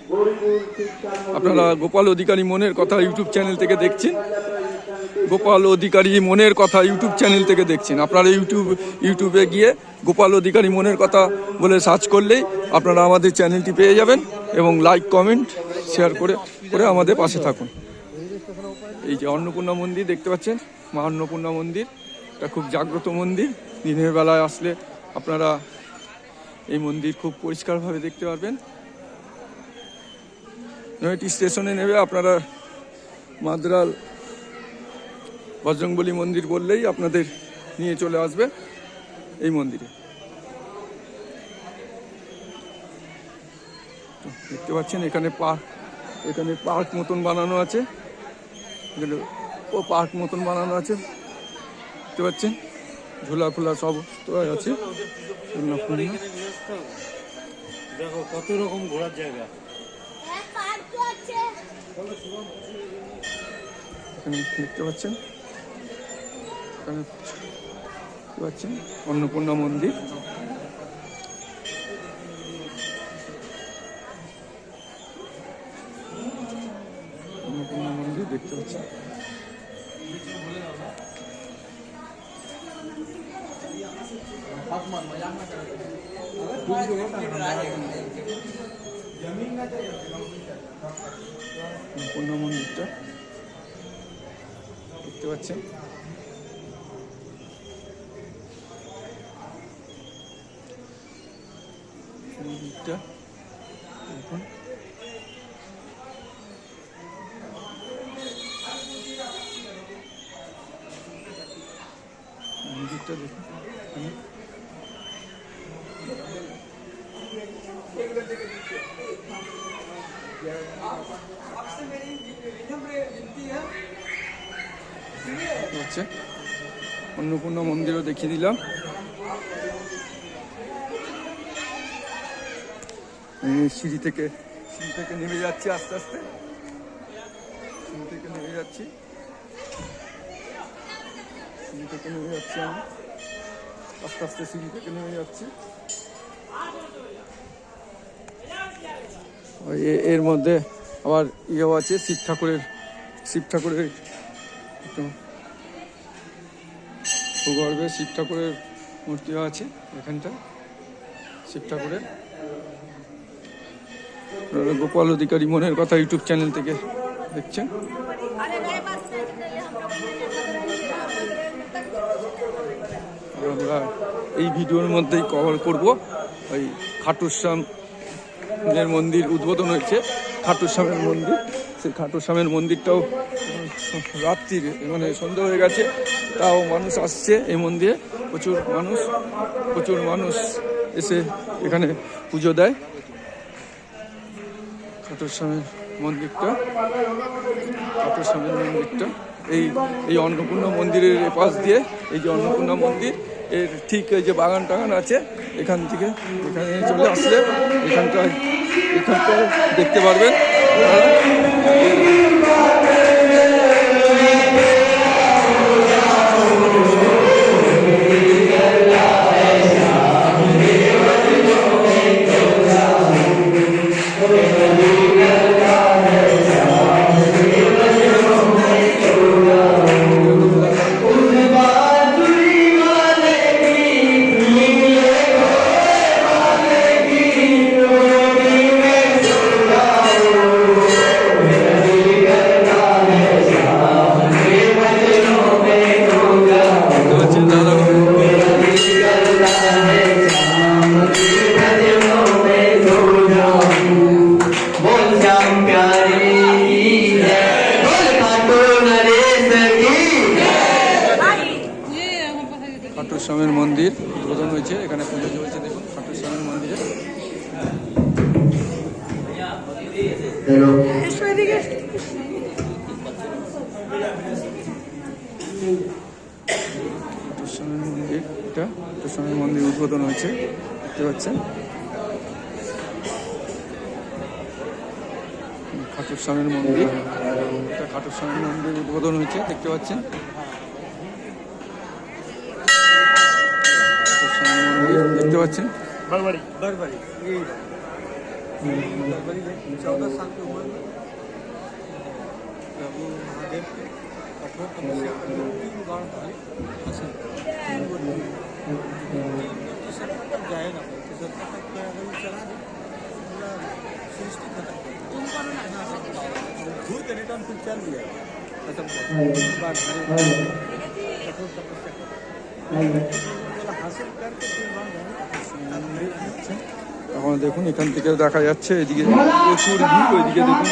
আপনারা গোপাল অধিকারী মনের কথা ইউটিউব চ্যানেল থেকে দেখছেন। আপনারা ইউটিউবে গিয়ে গোপাল অধিকারী মনের কথা বলে সার্চ করলেই আপনারা আমাদের চ্যানেলটি পেয়ে যাবেন, এবং লাইক কমেন্ট শেয়ার করে আমাদের পাশে থাকুন। এই যে অন্নপূর্ণা মন্দির দেখতে পাচ্ছেন, মা অন্নপূর্ণা মন্দির, এটা খুব জাগ্রত মন্দির। দিনের বেলায় আসলে আপনারা এই মন্দির খুব পরিষ্কারভাবে দেখতে পারবেন। নৈহাটি স্টেশনে নেবে আপনারা মাদ্রাল বজরংবলী মন্দির বললেই আপনাদের নিয়ে চলে আসবে এই মন্দিরে। দেখতে পাচ্ছেন এখানে পার্ক মতন বানানো আছে, দেখতে পাচ্ছেন, ঝোলা ফোলা সব আছে। দেখো কত রকম ঘোরার জায়গা। এখানে দেখতে পাচ্ছেন, অন্নপূর্ণা মন্দির। দেখতে পাচ্ছেন, অন্নপূর্ণা মন্দিরটা দেখতে পাচ্ছেন। মন্দিরটা দেখুন, মন্দিরটা দেখুন। হচ্ছে অন্নপূর্ণা মন্দিরও দেখিয়ে দিলাম। সিঁড়ি থেকে সিঁড়ি থেকে নেমে যাচ্ছি আস্তে আস্তে, সিঁড়ি থেকে নেমে যাচ্ছি, সিঁড়ি থেকে নেমে যাচ্ছি আমি আস্তে আস্তে, সিঁড়ি থেকে নেমে যাচ্ছি। এর মধ্যে আবার ইয়েও আছে, শিব ঠাকুরের ভূগর্ভে শিব ঠাকুরের মূর্তিও আছে এখানটা, শিব ঠাকুরের। গোপাল অধিকারী মনের কথা ইউটিউব চ্যানেল থেকে দেখছেন। আমরা এই ভিডিওর মধ্যেই কভার করব ওই খাটুশ্যামের মন্দির উদ্বোধন হয়েছে, খাটুশ্যামের মন্দির। সেই খাটুশ্যামের মন্দিরটাও রাত্রির মানে সন্ধ্যা হয়ে গেছে, তাও মানুষ আসছে এই মন্দিরে, প্রচুর মানুষ এসে এখানে পুজো দেয়। খাটুশ্যামের মন্দিরটা এই অন্নপূর্ণা মন্দিরের পাশ দিয়ে, এই যে অন্নপূর্ণা মন্দির এর ঠিক এই যে বাগান টাগান আছে, এখান থেকে এখানে চলে আসলে এখানটায় দেখতে পারবেন। খাটুশ্যামের মন্দির উদ্বোধন হয়েছে, এখানে পুজো চলছে, দেখুন খাটুশ্যামের মন্দিরে। খাটুশ্যামের মন্দির, এটা খাটুশ্যামের মন্দির উদ্বোধন হয়েছে, দেখতে পাচ্ছেন। খাটুশ্যামের মন্দির, এটা খাটুশ্যামের মন্দির উদ্বোধন হয়েছে, দেখতে পাচ্ছেন। দেখতে পাচ্ছেন बारबारी प्रभु महादेव के कठोर तपस्या करके 3 बार भाई तक जाएगा, तक चला दे पूरा सृष्टि खत्म, घूर के रिटर्न फिर चल दिया खत्म बार कठोर तपस्या हासिल करके 3 बार এখন দেখুন এখান থেকে দেখা যাচ্ছে এদিকে প্রচুর ভিড়, ওইদিকে দেখুন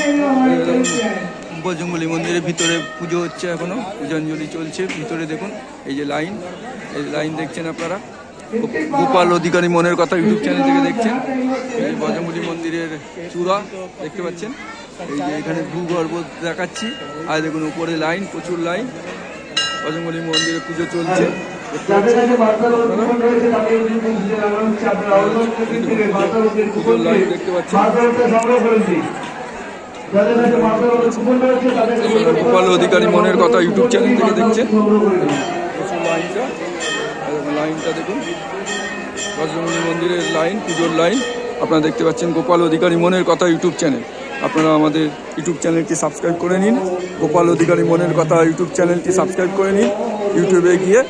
বজরংবলী মন্দিরের ভিতরে পুজো হচ্ছে, এখনো পূজাঞ্জলি চলছে ভিতরে। দেখুন এই যে লাইন, এই লাইন দেখছেন আপনারা, গোপাল অধিকারী মনের কথা ইউটিউব চ্যানেল থেকে দেখছেন। এই বজরংবলী মন্দিরের চূড়া দেখতে পাচ্ছেন, এই যে এখানে ভূগর্ভ দেখাচ্ছি, আর দেখুন উপরে লাইন, প্রচুর লাইন, বজরংবলী মন্দিরে পুজো চলছে। দেখতে পাচ্ছেন গোপাল অধিকারী মনের কথা ইউটিউব চ্যানেল থেকে দেখছেন। লাইনটা দেখুন, বজরংবলী মন্দিরের লাইন, পুজোর লাইন আপনারা দেখতে পাচ্ছেন। গোপাল অধিকারী মনের কথা ইউটিউব চ্যানেল, আপনারা আমাদের ইউটিউব চ্যানেলটি সাবস্ক্রাইব করে নিন। গোপাল অধিকারী মনের কথা ইউটিউব চ্যানেলটি সাবস্ক্রাইব করে নিন ইউটিউবে গিয়ে,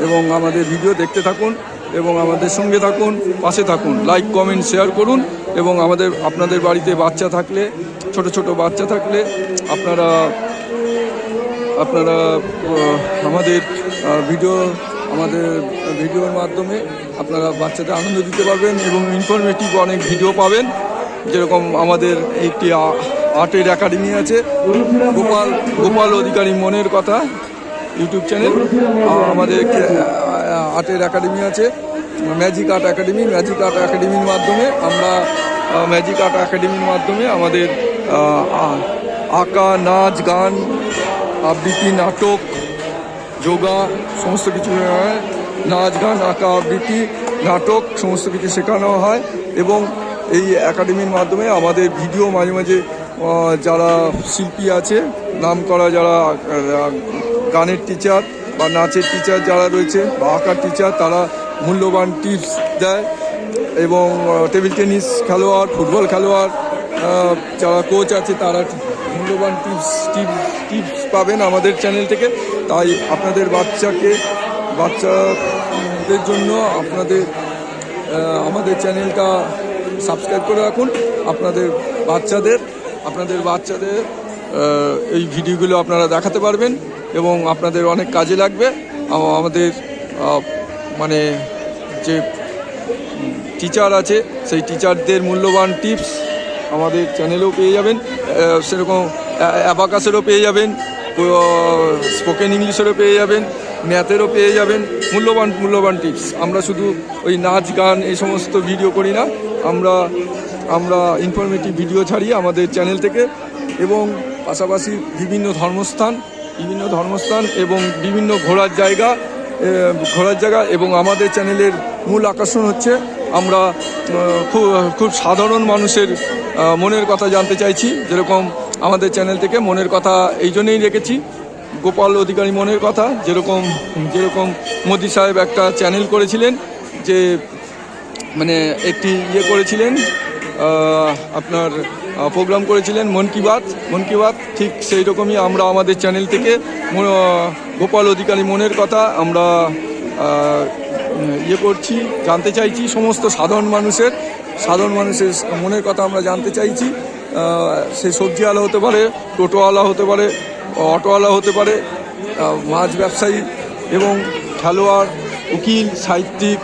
এবং আমাদের ভিডিও দেখতে থাকুন এবং আমাদের সঙ্গে থাকুন, পাশে থাকুন, লাইক কমেন্ট শেয়ার করুন। এবং আপনাদের বাড়িতে বাচ্চা থাকলে, ছোট ছোট বাচ্চা থাকলে আপনারা আমাদের ভিডিওর মাধ্যমে আপনারা বাচ্চাদের আনন্দ দিতে পারবেন এবং ইনফরমেটিভ অনেক ভিডিও পাবেন। যেরকম আমাদের একটি আর্টের একাডেমি আছে, গোপাল অধিকারী মনের কথা ইউটিউব চ্যানেল, আমাদের আর্টের একাডেমি আছে, magic art academy. Magic art একাডেমির মাধ্যমে আমাদের আঁকা, নাচ, গান, আবৃত্তি, নাটক, যোগা সমস্ত কিছু হয়। নাচ, গান, আঁকা, আবৃত্তি, নাটক সমস্ত কিছু শেখানো হয় এবং এই একাডেমির মাধ্যমে আমাদের ভিডিও মাঝে মাঝে যারা শিল্পী আছে, নাম করা যারা গানের টিচার বা নাচের টিচার যারা রয়েছে বা আঁকার টিচার, তারা মূল্যবান টিপস দেয় এবং টেবিল টেনিস খেলোয়াড়, ফুটবল খেলোয়াড় যারা কোচ আছে তারা মূল্যবান টিপস পাবেন আমাদের চ্যানেল থেকে। তাই আপনাদের বাচ্চাদের জন্য আমাদের চ্যানেলটা সাবস্ক্রাইব করে রাখুন। আপনাদের বাচ্চাদের এই ভিডিওগুলো আপনারা দেখাতে পারবেন এবং আপনাদের অনেক কাজে লাগবে। আমাদের মানে যে টিচার আছে সেই টিচারদের মূল্যবান টিপস আমাদের চ্যানেলেও পেয়ে যাবেন, সেরকম অ্যাবাকাসেরও পেয়ে যাবেন, স্পোকেন ইংলিশেরও পেয়ে যাবেন, ম্যাথেরও পেয়ে যাবেন মূল্যবান টিপস। আমরা শুধু ওই নাচ গান এই সমস্ত ভিডিও করি না, আমরা ইনফরমেটিভ ভিডিও ছাড়ি আমাদের চ্যানেল থেকে এবং পাশাপাশি বিভিন্ন ধর্মস্থান এবং বিভিন্ন ঘোরার জায়গা এবং আমাদের চ্যানেলের মূল আকর্ষণ হচ্ছে আমরা খুব সাধারণ মানুষের মনের কথা জানতে চাইছি। যেরকম আমাদের চ্যানেল থেকে মনের কথা এই জন্যই রেখেছি, গোপাল অধিকারী মনের কথা। যেরকম মোদি সাহেব একটা চ্যানেল করেছিলেন, যে মানে একটি করেছিলেন, আপনার প্রোগ্রাম করেছিলেন মন কি বাত, ঠিক সেই রকমই আমরা আমাদের চ্যানেল থেকে গোপাল অধিকারী মনের কথা আমরা করছি, জানতে চাইছি। সমস্ত সাধারণ মানুষের মনের কথা আমরা জানতে চাইছি। সে সবজিওয়ালা হতে পারে, টোটোওয়ালা হতে পারে, অটোওয়ালা হতে পারে, মাছ ব্যবসায়ী এবং খেলোয়াড়, উকিল, সাহিত্যিক,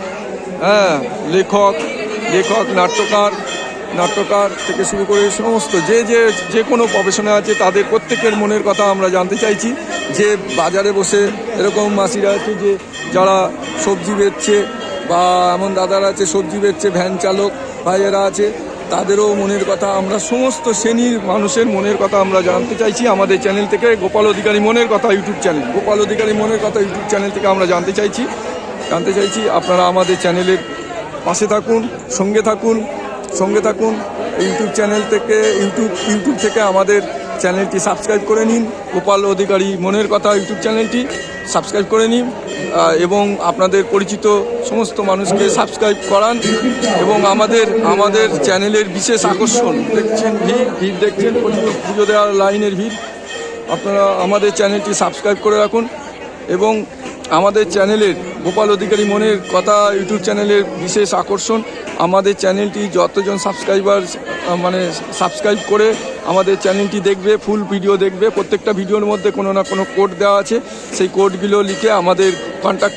লেখক, নাট্যকার থেকে শুরু করে সমস্ত যে কোনো প্রফেশনে আছে তাদের প্রত্যেকের মনের কথা আমরা জানতে চাইছি। যে বাজারে বসে এরকম মাসিরা আছে যে যারা সবজি বেচছে, বা এমন দাদারা আছে সবজি বেচছে, ভ্যান চালক ভাইয়েরা আছে, তাদেরও মনের কথা আমরা সমস্ত শ্রেণীর মানুষের মনের কথা আমরা জানতে চাইছি আমাদের চ্যানেল থেকে। গোপাল অধিকারী মনের কথা ইউটিউব চ্যানেল থেকে আমরা জানতে চাইছি। আপনারা আমাদের চ্যানেলের পাশে থাকুন, সঙ্গে থাকুন। ইউটিউব থেকে আমাদের চ্যানেলটি সাবস্ক্রাইব করে নিন। গোপাল অধিকারী মনের কথা ইউটিউব চ্যানেলটি সাবস্ক্রাইব করে নিন এবং আপনাদের পরিচিত সমস্ত মানুষকে সাবস্ক্রাইব করান। এবং আমাদের চ্যানেলের বিশেষ আকর্ষণ দেখছেন, ভিড় দেখছেন, পুজো দেওয়ার লাইনের ভিড়। আপনারা আমাদের চ্যানেলটি সাবস্ক্রাইব করে রাখুন এবং আমাদের চ্যানেলের গোপাল অধিকারী মনের কথা ইউটিউব চ্যানেলের বিশেষ আকর্ষণ, আমাদের চ্যানেলটি যতজন সাবস্ক্রাইব করে আমাদের চ্যানেলটি দেখবে, ফুল ভিডিও দেখবে, প্রত্যেকটা ভিডিওর মধ্যে কোনো না কোনো কোড দেওয়া আছে। সেই কোডগুলো লিখে আমাদের কন্ট্যাক্ট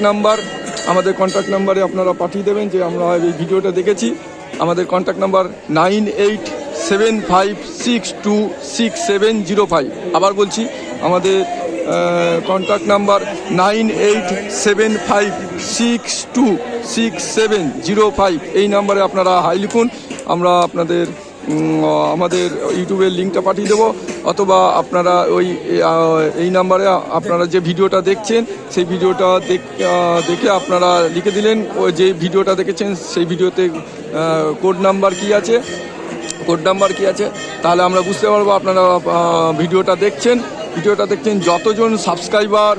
নাম্বারে আপনারা পাঠিয়ে দেবেন যে আমরা এই ভিডিওটা দেখেছি। আমাদের কন্ট্যাক্ট নাম্বার 9875626705। আবার বলছি, আমাদের কন্ট্যাক্ট নাম্বার 9875626705। এই নাম্বারে আপনারা হাই লিখুন, আমরা আমাদের ইউটিউবের লিঙ্কটা পাঠিয়ে দেবো, অথবা আপনারা এই নাম্বারে আপনারা যে ভিডিওটা দেখছেন সেই ভিডিওটা দেখে আপনারা লিখে দিলেন যে ভিডিওটা দেখেছেন সেই ভিডিওতে কোড নাম্বার কি আছে, তাহলে আমরা বুঝতে পারবো আপনারা ভিডিওটা দেখছেন। যতজন সাবস্ক্রাইবার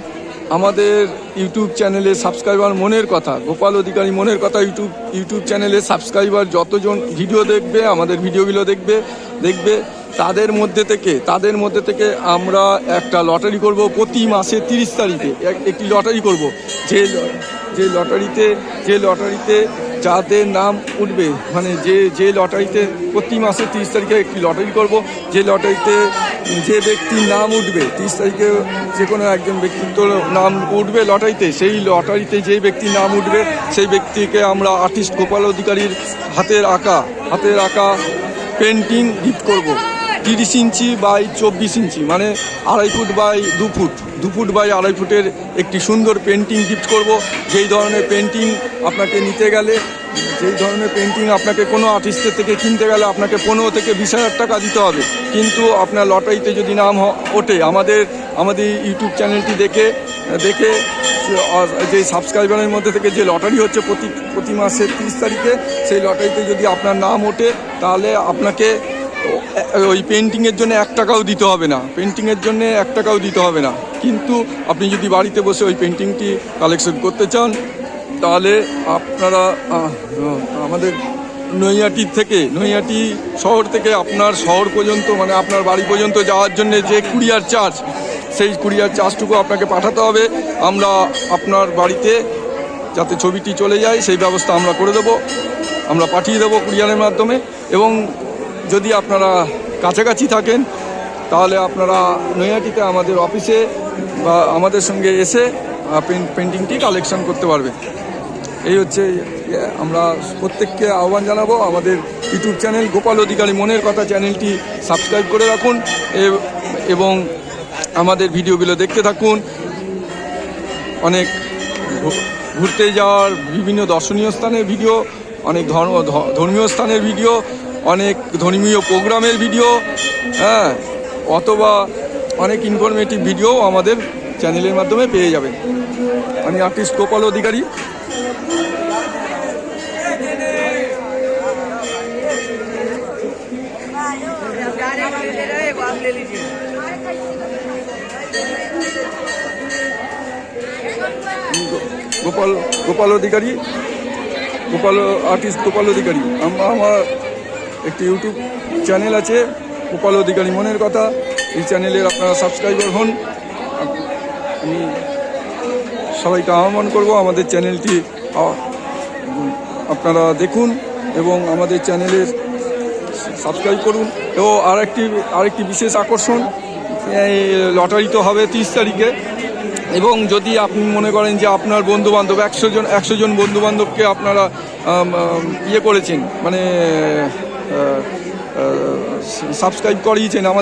আমাদের ইউটিউব চ্যানেলে সাবস্ক্রাইবার মনের কথা, গোপাল অধিকারী মনের কথা ইউটিউব চ্যানেলে সাবস্ক্রাইবার যতজন ভিডিও দেখবে, আমাদের ভিডিওগুলো দেখবে, তাদের মধ্যে থেকে আমরা একটা লটারি করব। প্রতি মাসে 30 তারিখে একটি লটারি করব। যে লটারিতে যাদের নাম উঠবে, মানে যে লটারিতে প্রতি মাসে 30 তারিখে একটি লটারি করব। যে লটারিতে যে ব্যক্তির নাম উঠবে 30 তারিখে, যে কোনো একজন ব্যক্তিত্ব নাম উঠবে লটারিতে, সেই লটারিতে যে ব্যক্তির নাম উঠবে সেই ব্যক্তিকে আমরা আর্টিস্ট গোপাল অধিকারীর হাতের আঁকা পেন্টিং গিফট করব। 30 ইঞ্চি বাই 24 ইঞ্চি, মানে 2.5 foot by 2 foot, 2 foot by 2.5 ফুটের একটি সুন্দর পেন্টিং গিফট করব। যেই ধরনের পেন্টিং আপনাকে নিতে গেলে যেই ধরনের পেন্টিং আপনাকে কোনো আর্টিস্টের থেকে কিনতে গেলে আপনাকে 15 থেকে 20,000 টাকা দিতে হবে, কিন্তু আপনার লটারিতে যদি নাম ওঠে, আমাদের ইউটিউব চ্যানেলটি দেখে যে সাবস্ক্রাইবারের মধ্যে থেকে যে লটারি হচ্ছে প্রতি মাসের 30 তারিখে, সেই লটারিতে যদি আপনার নাম ওঠে তাহলে আপনাকে ওই পেন্টিংয়ের জন্য 1 টাকাও দিতে হবে না, কিন্তু আপনি যদি বাড়িতে বসে ওই পেন্টিংটি কালেকশন করতে চান তাহলে আপনারা আমাদের নৈহাটি শহর থেকে আপনার শহর পর্যন্ত, মানে আপনার বাড়ি পর্যন্ত যাওয়ার জন্য যে কুরিয়ার চার্জ, সেই কুরিয়ার চার্জটুকু আপনাকে পাঠাতে হবে। আমরা আপনার বাড়িতে যাতে ছবিটি চলে যায় সেই ব্যবস্থা আমরা করে দেবো, আমরা পাঠিয়ে দেবো কুরিয়ারের মাধ্যমে। এবং যদি আপনারা কাছাকাছি থাকেন তাহলে আপনারা নৈহাটিতে আমাদের অফিসে বা আমাদের সঙ্গে এসে পেন্টিংটি কালেকশন করতে পারবেন। এই হচ্ছে, আমরা প্রত্যেককে আহ্বান জানাবো আমাদের ইউটিউব চ্যানেল গোপাল অধিকারী মনের কথা চ্যানেলটি সাবস্ক্রাইব করে রাখুন এবং আমাদের ভিডিওগুলো দেখতে থাকুন। অনেক ঘুরতে যাওয়ার বিভিন্ন দর্শনীয় স্থানের ভিডিও, অনেক ধর্মীয় স্থানের ভিডিও, অনেক ধর্মীয় প্রোগ্রামের ভিডিও, হ্যাঁ, অথবা অনেক ইনফরমেটিভ ভিডিও আমাদের চ্যানেলের মাধ্যমে পেয়ে যাবেন। আমি আর্টিস্ট গোপাল অধিকারী। গোপাল অধিকারী, আর্টিস্ট গোপাল অধিকারী। আমার একটি ইউটিউব চ্যানেল আছে গোপাল অধিকারী মনের কথা, এই চ্যানেলের আপনারা সাবস্ক্রাইবার হন। আমি সবাইকে আহ্বান করব আমাদের চ্যানেলটি আপনারা দেখুন এবং আমাদের চ্যানেলের সাবস্ক্রাইব করুন। এবং আরেকটি বিশেষ আকর্ষণ, লটারি তো হবে 30 তারিখে, এবং যদি আপনি মনে করেন যে আপনার বন্ধুবান্ধব 100 জন বন্ধুবান্ধবকে আপনারা করেছেন, মানে সাবস্ক্রাইব করিয়েছেন আমাদের